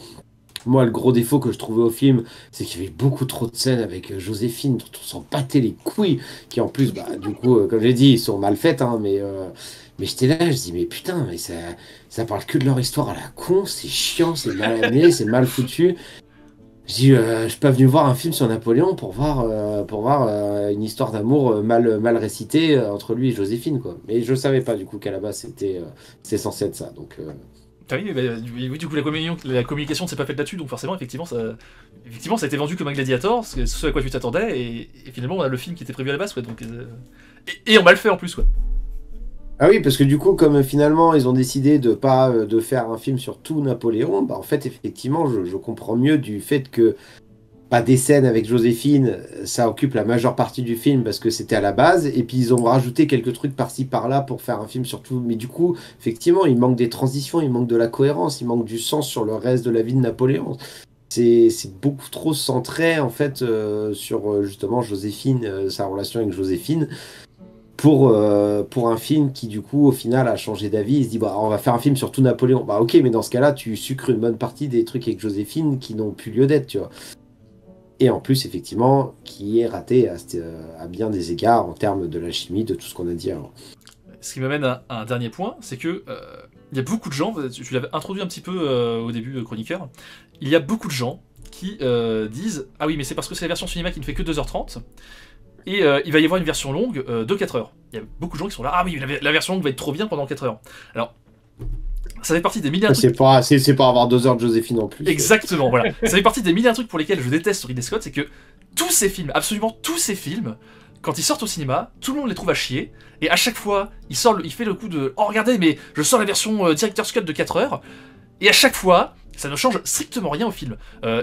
Moi, le gros défaut que je trouvais au film, c'est qu'il y avait beaucoup trop de scènes avec Joséphine, dont on s'en battait les couilles, qui en plus, bah, du coup, comme j'ai dit, ils sont mal faites, hein, mais j'étais là, je dis, mais putain, mais ça parle que de leur histoire à la con, c'est chiant, c'est mal amené, c'est mal foutu. Je dis, je suis pas venu voir un film sur Napoléon pour voir une histoire d'amour mal récitée entre lui et Joséphine, quoi. Mais je savais pas, du coup, qu'à la base, c'est censé être ça, donc... Ah oui, bah, oui, du coup la communication ne s'est pas faite là-dessus, donc forcément, effectivement, ça a été vendu comme un gladiator, ce à quoi tu t'attendais, et finalement, on a le film qui était prévu à la base, quoi, donc, et on mal fait en plus, quoi. Ah oui, parce que du coup, comme finalement ils ont décidé de pas de faire un film sur tout Napoléon, bah en fait effectivement je comprends mieux du fait que pas des scènes avec Joséphine, ça occupe la majeure partie du film parce que c'était à la base, et puis ils ont rajouté quelques trucs par-ci par-là pour faire un film sur tout, mais du coup effectivement il manque des transitions, il manque de la cohérence, il manque du sens sur le reste de la vie de Napoléon. C'est beaucoup trop centré en fait sur justement Joséphine, sa relation avec Joséphine pour un film qui, du coup, au final, a changé d'avis. Il se dit, bah, on va faire un film sur tout Napoléon. Bah, ok, mais dans ce cas-là, tu sucres une bonne partie des trucs avec Joséphine qui n'ont plus lieu d'être, tu vois. Et en plus, effectivement, qui est raté à bien des égards en termes de la chimie, de tout ce qu'on a dit avant. Ce qui m'amène à un dernier point, c'est que il y a beaucoup de gens, tu l'avais introduit un petit peu au début, chroniqueur, il y a beaucoup de gens qui disent « Ah oui, mais c'est parce que c'est la version cinéma qui ne fait que 2h30, et il va y avoir une version longue de 4h. » Il y a beaucoup de gens qui sont là « Ah oui, la version longue va être trop bien pendant 4h. » Alors, ça fait partie des milliers de trucs... C'est pas avoir 2 heures de Joséphine en plus. Exactement, voilà. Ça fait partie des milliers de trucs pour lesquels je déteste Ridley Scott, c'est que tous ces films, absolument tous ces films, quand ils sortent au cinéma, tout le monde les trouve à chier, et à chaque fois, il fait le coup de « Oh regardez, mais je sors la version Director's Cut de 4 heures », et à chaque fois, ça ne change strictement rien au film.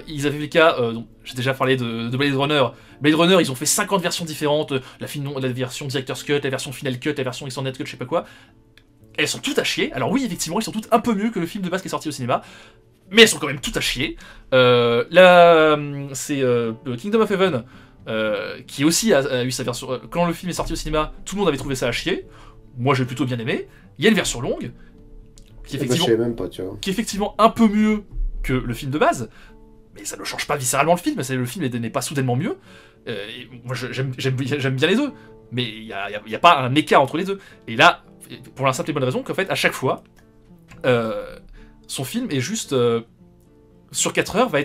Ils avaient eu le cas, j'ai déjà parlé de Blade Runner. Blade Runner, ils ont fait 50 versions différentes, la version Director's Cut, la version Final Cut, la version Extended Cut, je sais pas quoi. Elles sont toutes à chier. Alors oui, effectivement, elles sont toutes un peu mieux que le film de base qui est sorti au cinéma, mais elles sont quand même toutes à chier. C'est Kingdom of Heaven, qui aussi a eu sa version... quand le film est sorti au cinéma, tout le monde avait trouvé ça à chier. Moi, j'ai plutôt bien aimé. Il y a une version longue, qui est effectivement un peu mieux que le film de base, mais ça ne change pas viscéralement le film, le film n'est pas soudainement mieux. Moi j'aime bien les deux, mais il n'y a pas un écart entre les deux. Et là, pour la simple et bonne raison qu'en fait, à chaque fois, son film est juste... sur 4 heures, va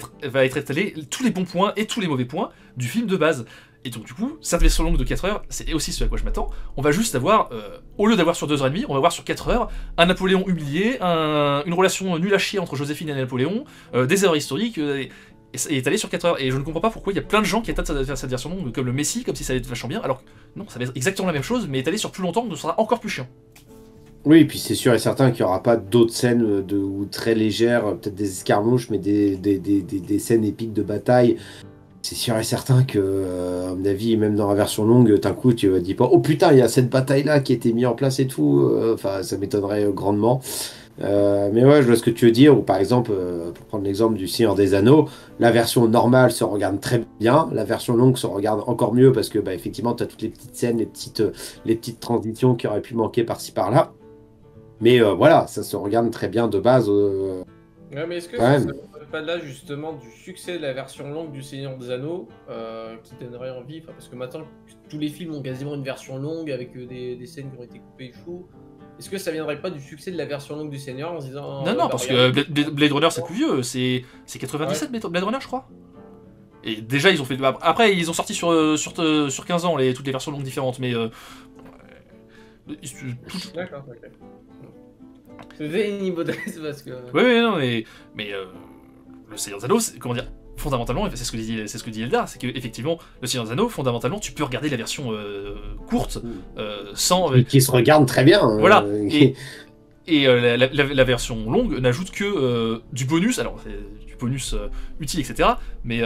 être étalé tous les bons points et tous les mauvais points du film de base. Et donc du coup, cette version longue de 4 heures, c'est aussi ce à quoi je m'attends. On va juste avoir, au lieu d'avoir sur 2h30, on va avoir sur 4 heures un Napoléon humilié, une relation nulle à chier entre Joséphine et Napoléon, des erreurs historiques, et étalé sur 4 heures. Et je ne comprends pas pourquoi il y a plein de gens qui attendent de faire cette version longue comme le Messie, comme si ça allait être vachement bien, alors que non, ça va être exactement la même chose, mais étalé sur plus longtemps, donc ce sera encore plus chiant. Oui, et puis c'est sûr et certain qu'il n'y aura pas d'autres scènes ou très légères, peut-être des escarmouches, mais des scènes épiques de bataille. C'est sûr et certain que, à mon avis, même dans la version longue, d'un coup, tu vas dire pas, oh putain, il y a cette bataille-là qui a été mise en place et tout. Enfin, ça m'étonnerait grandement. Mais ouais, je vois ce que tu veux dire. Ou par exemple, pour prendre l'exemple du Seigneur des Anneaux, la version normale se regarde très bien. La version longue se regarde encore mieux parce que, bah, effectivement, tu as toutes les petites scènes, les petites transitions qui auraient pu manquer par-ci par-là. Mais voilà, ça se regarde très bien de base. Ouais, mais est-ce que ça ne serait pas là justement du succès de la version longue du Seigneur des Anneaux qui donnerait envie, parce que maintenant tous les films ont quasiment une version longue avec des scènes qui ont été coupées chou. Est-ce que ça viendrait pas du succès de la version longue du Seigneur en se disant... Non, parce que Blade Runner c'est plus vieux, c'est 97 ouais. Blade Runner je crois. Et déjà ils ont fait... Après ils ont sorti sur 15 ans toutes les versions longues différentes, mais... D'accord, ok. C'était une hypothèse parce que... Oui, non, mais le Seigneur des Anneaux, comment dire, fondamentalement, c'est ce que dit Eldar, c'est qu'effectivement, le Seigneur des Anneaux, fondamentalement, tu peux regarder la version courte sans... qui se regarde très bien. Voilà, et la version longue n'ajoute que du bonus, alors du bonus utile, etc., mais...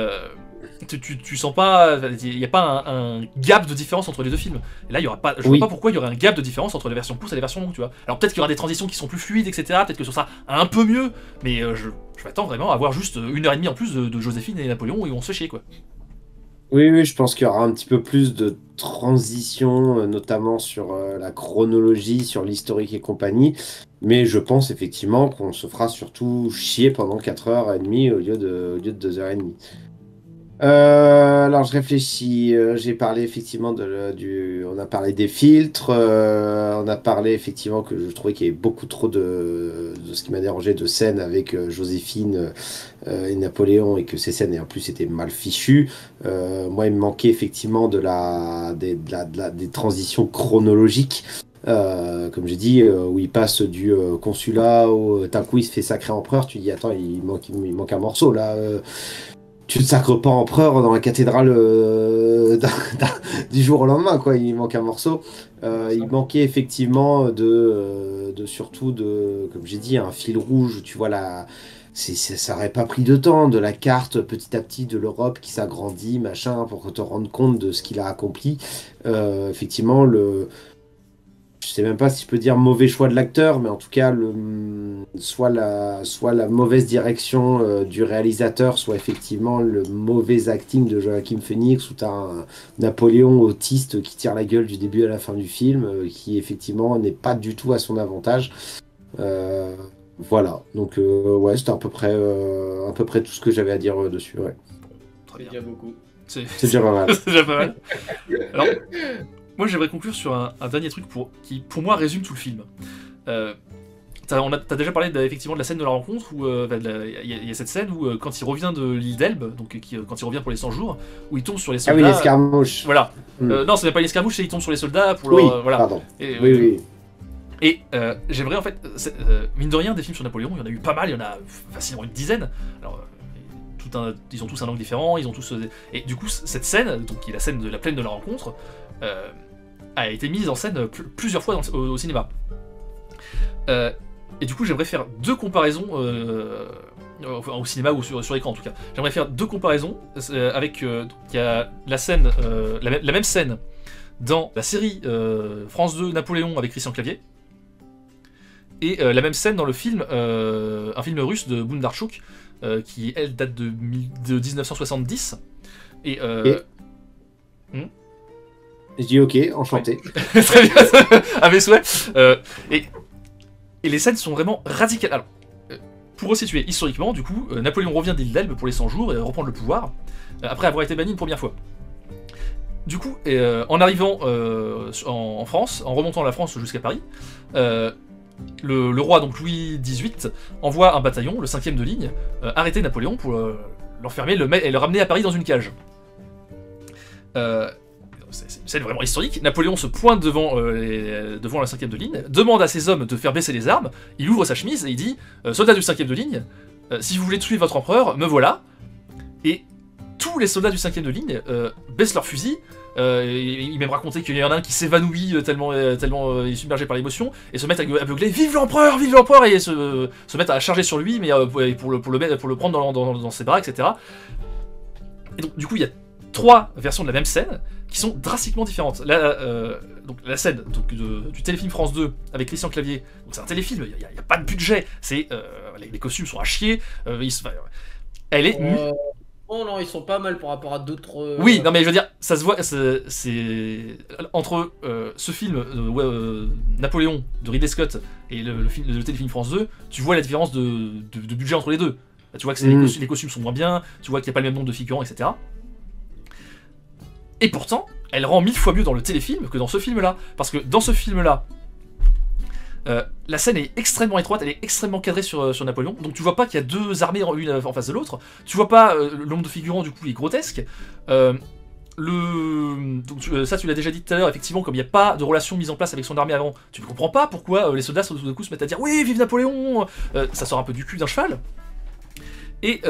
Tu sens pas, il n'y a pas un gap de différence entre les deux films. Et là, il y aura pas, je vois pas pourquoi il y aurait un gap de différence entre la version courte et la version longue, tu vois. Alors peut-être qu'il y aura des transitions qui sont plus fluides, etc. Peut-être que ce sera un peu mieux, mais je m'attends vraiment à avoir juste 1h30 en plus de Joséphine et Napoléon où on se fait chier, quoi. Oui, oui, je pense qu'il y aura un petit peu plus de transition, notamment sur la chronologie, sur l'historique et compagnie. Mais je pense effectivement qu'on se fera surtout chier pendant 4h30 au lieu de 2h30. Alors je réfléchis, j'ai parlé effectivement on a parlé des filtres, on a parlé effectivement que je trouvais qu'il y avait beaucoup trop de ce qui m'a dérangé de scènes avec Joséphine et Napoléon et que ces scènes en plus étaient mal fichues. Moi il me manquait effectivement des transitions chronologiques. Comme j'ai dit, où il passe du consulat au d'un coup il se fait sacré empereur, tu dis attends il manque un morceau là. Tu ne sacres pas empereur dans la cathédrale du jour au lendemain, quoi. Il manque un morceau. Il manquait effectivement surtout comme j'ai dit, un fil rouge. Tu vois, ça aurait pas pris de temps, de la carte petit à petit de l'Europe qui s'agrandit, machin, pour te rendre compte de ce qu'il a accompli. Effectivement, je sais même pas si je peux dire mauvais choix de l'acteur, mais en tout cas, soit la mauvaise direction du réalisateur, soit effectivement le mauvais acting de Joaquin Phoenix, où tu as un Napoléon autiste qui tire la gueule du début à la fin du film, qui effectivement n'est pas du tout à son avantage. Euh, voilà, donc ouais, c'était à peu près tout ce que j'avais à dire dessus. Ouais. Très C'est bien. déjà beaucoup. C'est déjà pas mal. c'est déjà pas mal. Alors, moi j'aimerais conclure sur un dernier truc qui, pour moi, résume tout le film. T'as déjà parlé effectivement de la scène de la rencontre, où il y a cette scène où quand il revient de l'île d'Elbe, donc quand il revient pour les 100 jours, où il tombe sur les Ah oui, soldats. l'escarmouche. Voilà. Mm. Non, c'est même pas l'escarmouche, c'est il tombe sur les soldats pour Oui, leur. Voilà. pardon. Et, Oui, oui. Et j'aimerais en fait, mine de rien, des films sur Napoléon, il y en a eu pas mal, il y en a facilement une dizaine. Alors, ils ont tous un angle différent, ils ont tous. Et du coup, cette scène, donc qui est la scène de la plaine de la rencontre, a été mise en scène plusieurs fois au cinéma. Et du coup, j'aimerais faire deux comparaisons, enfin, au cinéma ou sur écran en tout cas. J'aimerais faire deux comparaisons avec. Il y a la scène, la même scène dans la série France 2 Napoléon avec Christian Clavier. Et la même scène dans le film, un film russe de Bondarchuk, qui elle date de 1970. Et. Je dis ok, enchanté. Ouais. Très bien, à mes souhaits. Et les scènes sont vraiment radicales. Alors, pour resituer historiquement, du coup, Napoléon revient d'île d'Elbe pour les 100 jours et reprendre le pouvoir, après avoir été banni une première fois. Du coup, en arrivant en France, en remontant la France jusqu'à Paris, le roi, donc Louis XVIII, envoie un bataillon, le 5e de ligne, arrêter Napoléon pour l'enfermer et le ramener à Paris dans une cage. C'est une scène vraiment historique. Napoléon se pointe devant la 5e de ligne, demande à ses hommes de faire baisser les armes, il ouvre sa chemise et il dit soldats du 5e de ligne, si vous voulez tuer votre empereur, me voilà. Et tous les soldats du 5e de ligne baissent leurs fusils. Il même raconté qu'il y en a un qui s'évanouit tellement il est submergé par l'émotion et se met à aveugler vive l'empereur et se mettent à charger sur lui mais pour le prendre dans ses bras, etc. Et donc du coup il y a trois versions de la même scène qui sont drastiquement différentes. Donc la scène du téléfilm France 2 avec Christian Clavier, donc c'est un téléfilm, il n'y a pas de budget, les costumes sont à chier, elle est... Oh non, ils sont pas mal par rapport à d'autres... Oui, non mais je veux dire, ça se voit, c'est... Entre ce film, Napoléon, de Ridley Scott, et le téléfilm France 2, tu vois la différence de budget entre les deux. Tu vois que les costumes sont moins bien, tu vois qu'il n'y a pas le même nombre de figurants, etc. Et pourtant, elle rend 1000 fois mieux dans le téléfilm que dans ce film-là. Parce que dans ce film-là, la scène est extrêmement étroite, elle est extrêmement cadrée sur Napoléon, donc tu vois pas qu'il y a deux armées une en face de l'autre, tu vois pas le nombre de figurants du coup est grotesque. Ça tu l'as déjà dit tout à l'heure, effectivement, comme il n'y a pas de relation mise en place avec son armée avant, tu ne comprends pas pourquoi les soldats tout d'un coup se mettent à dire oui, vive Napoléon, ça sort un peu du cul d'un cheval. Et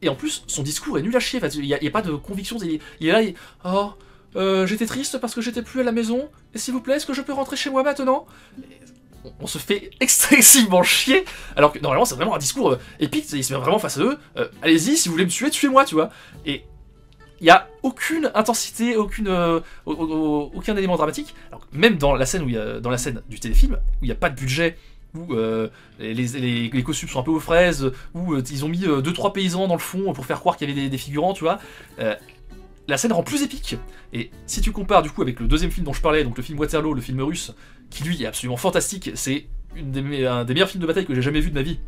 en plus, son discours est nul à chier, il n'y a pas de conviction, il est là, j'étais triste parce que j'étais plus à la maison, et s'il vous plaît, est-ce que je peux rentrer chez moi maintenant ? On se fait excessivement chier, alors que normalement c'est vraiment un discours épique, il se met vraiment face à eux, allez-y, si vous voulez me tuer, tuez-moi, tu vois. Et il n'y a aucune intensité, aucun élément dramatique, alors, même dans la scène dans la scène du téléfilm, où il n'y a pas de budget, où les costumes sont un peu aux fraises, où ils ont mis 2-3 paysans dans le fond pour faire croire qu'il y avait des figurants, tu vois. la scène rend plus épique. Et si tu compares du coup avec le deuxième film dont je parlais, donc le film Waterloo, le film russe, qui lui est absolument fantastique, c'est un des meilleurs films de bataille que j'ai jamais vu de ma vie.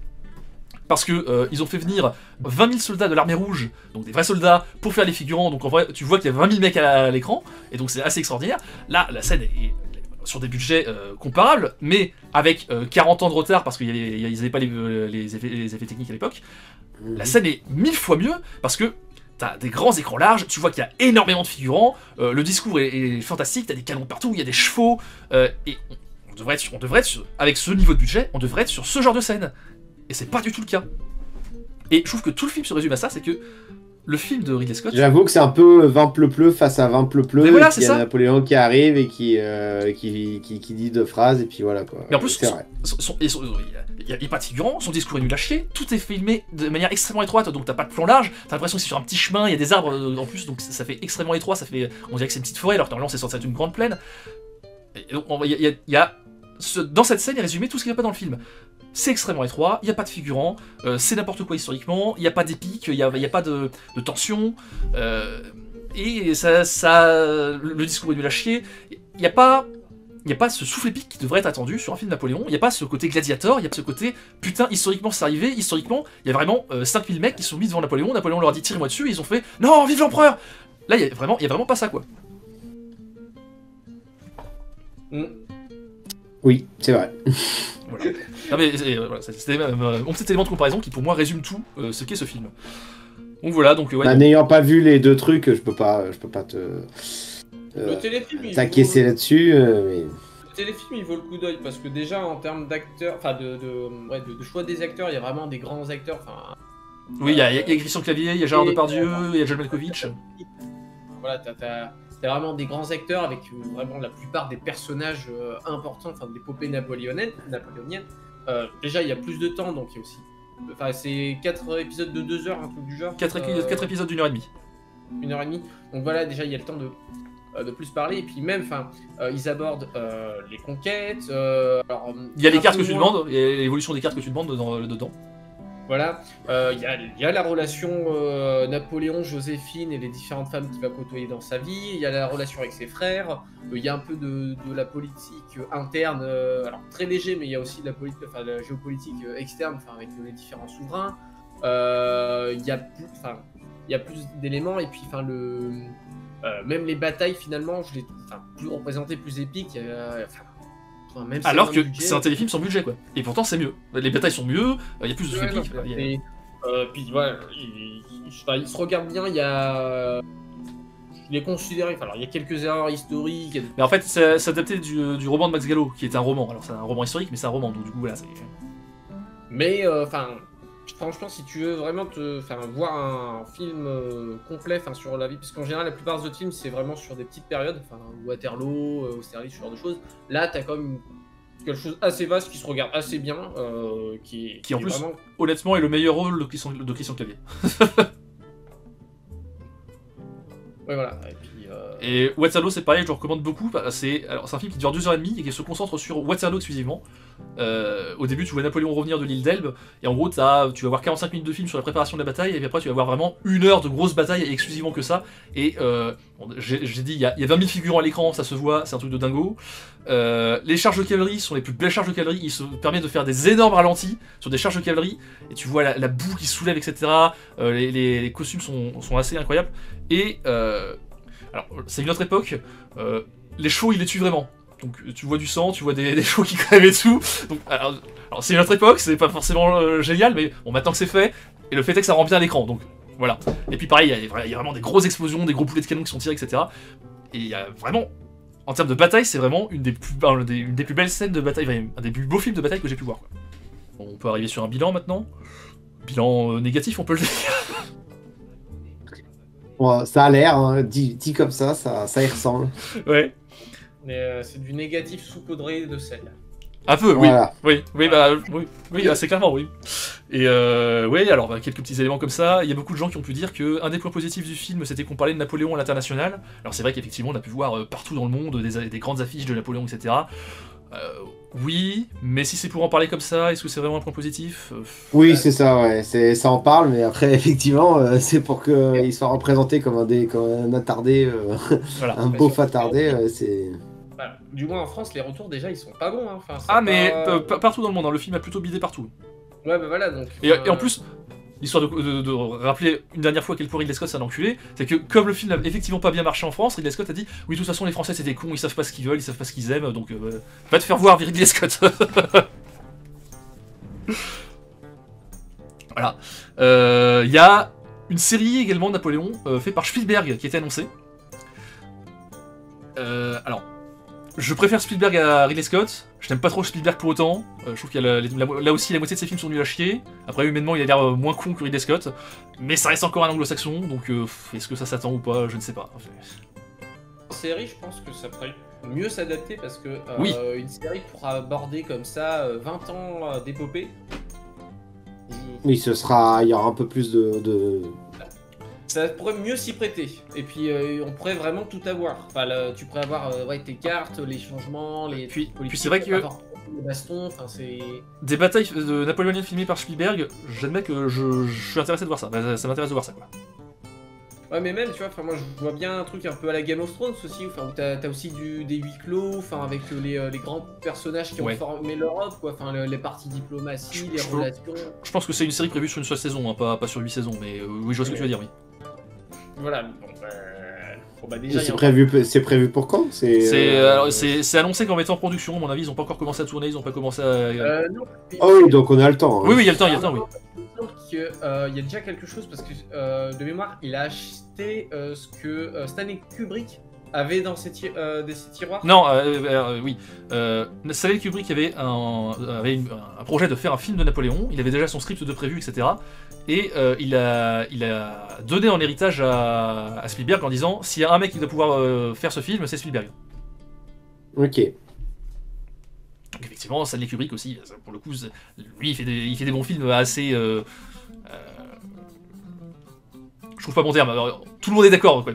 Parce que ils ont fait venir 20 000 soldats de l'armée rouge, donc des vrais soldats, pour faire les figurants. Donc en vrai, tu vois qu'il y a 20 000 mecs à l'écran, et donc c'est assez extraordinaire. Là, la scène est sur des budgets comparables, mais avec 40 ans de retard, parce qu'ils n'avaient pas les effets techniques à l'époque. La scène est 1000 fois mieux, parce que t'as des grands écrans larges, tu vois qu'il y a énormément de figurants, le discours est fantastique, t'as des canons partout, il y a des chevaux, et on devrait être avec ce niveau de budget, on devrait être sur ce genre de scène. Et c'est pas du tout le cas. Et je trouve que tout le film se résume à ça, c'est que le film de Ridley Scott... J'avoue que c'est un peu 20 pleu face à 20 pleu, voilà, et puis il y a Napoléon qui arrive et qui dit deux phrases, et puis voilà quoi. Mais en plus, c'est vrai. Il n'y a pas de figurant, son discours est nul à chier, tout est filmé de manière extrêmement étroite, donc t'as pas de plan large, t'as l'impression que c'est sur un petit chemin, il y a des arbres en plus, donc ça fait extrêmement étroit, on dirait que c'est une petite forêt, alors que normalement c'est censé être une grande plaine. Et donc, dans cette scène, il est résumé tout ce qui va pas dans le film. C'est extrêmement étroit, il n'y a pas de figurant, c'est n'importe quoi historiquement, il n'y a pas d'épique, il n'y a pas de tension, et le discours est nul à chier. Il n'y a pas ce souffle épique qui devrait être attendu sur un film Napoléon, il n'y a pas ce côté gladiator, il y a ce côté putain, historiquement c'est arrivé, historiquement, il y a vraiment 5000 mecs qui sont mis devant Napoléon leur a dit tirez-moi dessus, et ils ont fait non, vive l'empereur. Là, il y a vraiment pas ça quoi. Oui, c'est vrai. Voilà. Non mais voilà, c'était mon petit élément de comparaison qui pour moi résume tout ce qu'est ce film. Donc voilà, donc ouais. N'ayant pas vu les deux trucs, je peux pas te t'acquiescer là-dessus. Mais... Le téléfilm il vaut le coup d'œil parce que déjà en termes d'acteurs, enfin de choix des acteurs, il y a vraiment des grands acteurs. Oui, il y a Christian Clavier, il y a Gérard Depardieu, il y a John Malkovich. Voilà, t'as vraiment des grands acteurs avec vraiment la plupart des personnages importants, enfin des épopées napoléoniennes. Déjà, il y a plus de temps, donc il y a aussi... Enfin, c'est 4 épisodes de 2 heures, un truc du genre. 4 épisodes d'1 heure et demie. 1 heure et demie. Donc voilà, déjà, il y a le temps de plus parler. Et puis même, ils abordent les conquêtes. Il y a les cartes que tu demandes, il y a l'évolution des cartes que tu demandes dedans. Voilà, il y a la relation Napoléon-Joséphine et les différentes femmes qu'il va côtoyer dans sa vie, il y a la relation avec ses frères, il y a un peu de la politique interne, alors très léger, mais il y a aussi de la géopolitique externe, avec les différents souverains, il y a plus d'éléments, et puis même les batailles finalement, je les trouve plus représentées, plus épiques, même alors que c'est un téléfilm sans budget quoi. Et pourtant c'est mieux. Les batailles sont mieux, il y a plus de flipping. Puis voilà, il se regarde bien, il est considéré, il y a quelques erreurs historiques. Mais en fait c'est adapté du roman de Max Gallo, qui est un roman. Alors c'est un roman historique mais c'est un roman, donc du coup voilà c'est... Mais franchement, si tu veux vraiment voir un film complet sur la vie, parce qu'en général la plupart des autres films c'est vraiment sur des petites périodes, Waterloo, Austerlitz, ce genre de choses. Là t'as quand même quelque chose assez vaste qui se regarde assez bien, qui en plus vraiment... honnêtement est le meilleur rôle de Christian Clavier. Ouais voilà. Et Waterloo c'est pareil, je le recommande beaucoup. C'est un film qui dure 2h30 et qui se concentre sur Waterloo exclusivement. Au début tu vois Napoléon revenir de l'île d'Elbe et en gros tu vas avoir 45 minutes de film sur la préparation de la bataille et puis après tu vas avoir vraiment 1 heure de grosse bataille exclusivement que ça. Et j'ai dit il y a 20 000 figurants à l'écran, ça se voit, c'est un truc de dingo. Les charges de cavalerie sont les plus belles charges de cavalerie, il se permet de faire des énormes ralentis sur des charges de cavalerie et tu vois la boue qui se soulève, etc. Les costumes sont assez incroyables. Et alors c'est une autre époque, les chevaux ils les tuent vraiment. Donc tu vois du sang, tu vois des chevaux qui crèvent et tout. Donc, alors c'est une autre époque, c'est pas forcément génial, mais bon maintenant que c'est fait, et le fait est que ça rend bien l'écran, donc voilà. Et puis pareil, il y a vraiment des grosses explosions, des gros boulets de canon qui sont tirés, etc. Et il y a vraiment, en termes de bataille, c'est vraiment une des plus belles scènes de bataille, un des plus beaux films de bataille que j'ai pu voir. Bon, on peut arriver sur un bilan maintenant. Bilan négatif, on peut le dire. Bon, ça a l'air, dit comme ça y ressemble. Ouais. Mais c'est du négatif saupoudré de sel. Un peu, voilà. oui, assez clairement, oui. Et oui, alors quelques petits éléments comme ça. Il y a beaucoup de gens qui ont pu dire qu'un des points positifs du film, c'était qu'on parlait de Napoléon à l'international. Alors c'est vrai qu'effectivement, on a pu voir partout dans le monde des grandes affiches de Napoléon, etc. Oui, mais si c'est pour en parler comme ça, est-ce que c'est vraiment un point positif? Oui, c'est ça, ouais. Ça en parle, mais après, effectivement, c'est pour qu'il soit représenté comme comme un attardé, Voilà. un beauf attardé. C'est. Bah, du moins en France, les retours déjà ils sont pas bons. Hein. Enfin, c'est Ah, mais pas- partout dans le monde, hein, le film a plutôt bidé partout. Ouais, bah voilà donc. Et en plus, l'histoire de rappeler une dernière fois à quel point Ridley Scott c'est un enculé, c'est que comme le film n'a effectivement pas bien marché en France, Ridley Scott a dit oui, de toute façon, les Français c'est des cons, ils savent pas ce qu'ils veulent, ils savent pas ce qu'ils aiment, donc va te faire voir, Ridley Scott. Voilà. Il y a une série également de Napoléon faite par Spielberg qui a été annoncée. Alors, je préfère Spielberg à Ridley Scott. Je n'aime pas trop Spielberg pour autant. Je trouve qu'il y a là aussi la moitié de ses films sont nuls à chier. Après, humainement, il a l'air moins con que Ridley Scott. Mais ça reste encore un anglo-saxon, donc est-ce que ça s'attend ou pas? Je ne sais pas. En série, je pense que ça pourrait mieux s'adapter parce que Oui. une série pour aborder comme ça 20 ans d'épopée. Oui, il y aura un peu plus de. Ça pourrait mieux s'y prêter. Et puis on pourrait vraiment tout avoir. Enfin, là, tu pourrais avoir ouais, tes cartes, les changements, les Puis politiques, c'est vrai que- les bastons. Enfin, c'est. Des batailles de napoléoniennes filmées par Spielberg, j'admets que je suis intéressé de voir ça. Bah, ça m'intéresse de voir ça, quoi. Ouais, mais même, tu vois, moi je vois bien un truc un peu à la Game of Thrones aussi, où t'as aussi des huis clos, avec les grands personnages qui ont Ouais. formé l'Europe, quoi, les parties diplomatie, les Je- relations. Je pense que c'est une série prévue sur une seule saison, hein, pas sur 8 saisons, mais oui, je vois ce que tu veux dire, oui. Voilà, bon, bah déjà. C'est prévu pour quand? C'est annoncé qu'en mettant en production, à mon avis, ils ont pas encore commencé à tourner, ils ont pas commencé à. Non. Oh oui, donc on a le temps. Hein. Oui, il y a le temps, oui. Il me semble qu'il y a déjà quelque chose parce que de mémoire, il a acheté ce que Stanley Kubrick avait dans ses tiroirs. Non, oui. Stanley Kubrick avait un projet de faire un film de Napoléon, il avait déjà son script de prévu, etc. Et il a donné en héritage à Spielberg en disant s'il y a un mec qui doit pouvoir faire ce film, c'est Spielberg. Ok. Donc effectivement, Stanley Kubrick aussi, pour le coup, lui, il fait des bons films assez. Je trouve pas bon terme. Alors, tout le monde est d'accord, quoi.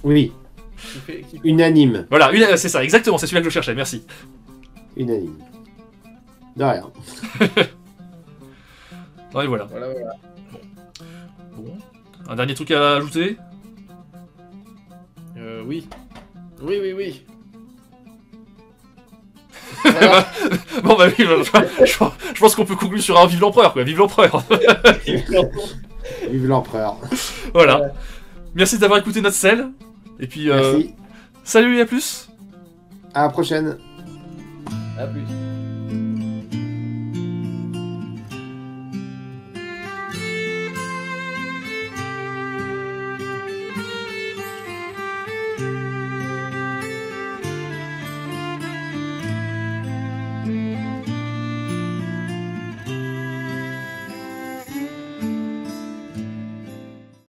Oui, Qui fait- unanime. Voilà, c'est ça, exactement, c'est celui-là que je cherchais. Merci. Unanime. De rien. Non, et voilà. Voilà. Bon. Un dernier truc à ajouter. Oui. Oui. Bon bah oui, je pense qu'on peut conclure sur un vive l'empereur, quoi. Vive l'empereur. Vive l'empereur. Voilà. Merci d'avoir écouté notre selle. Et puis, Merci. salut et à plus. À la prochaine. À plus.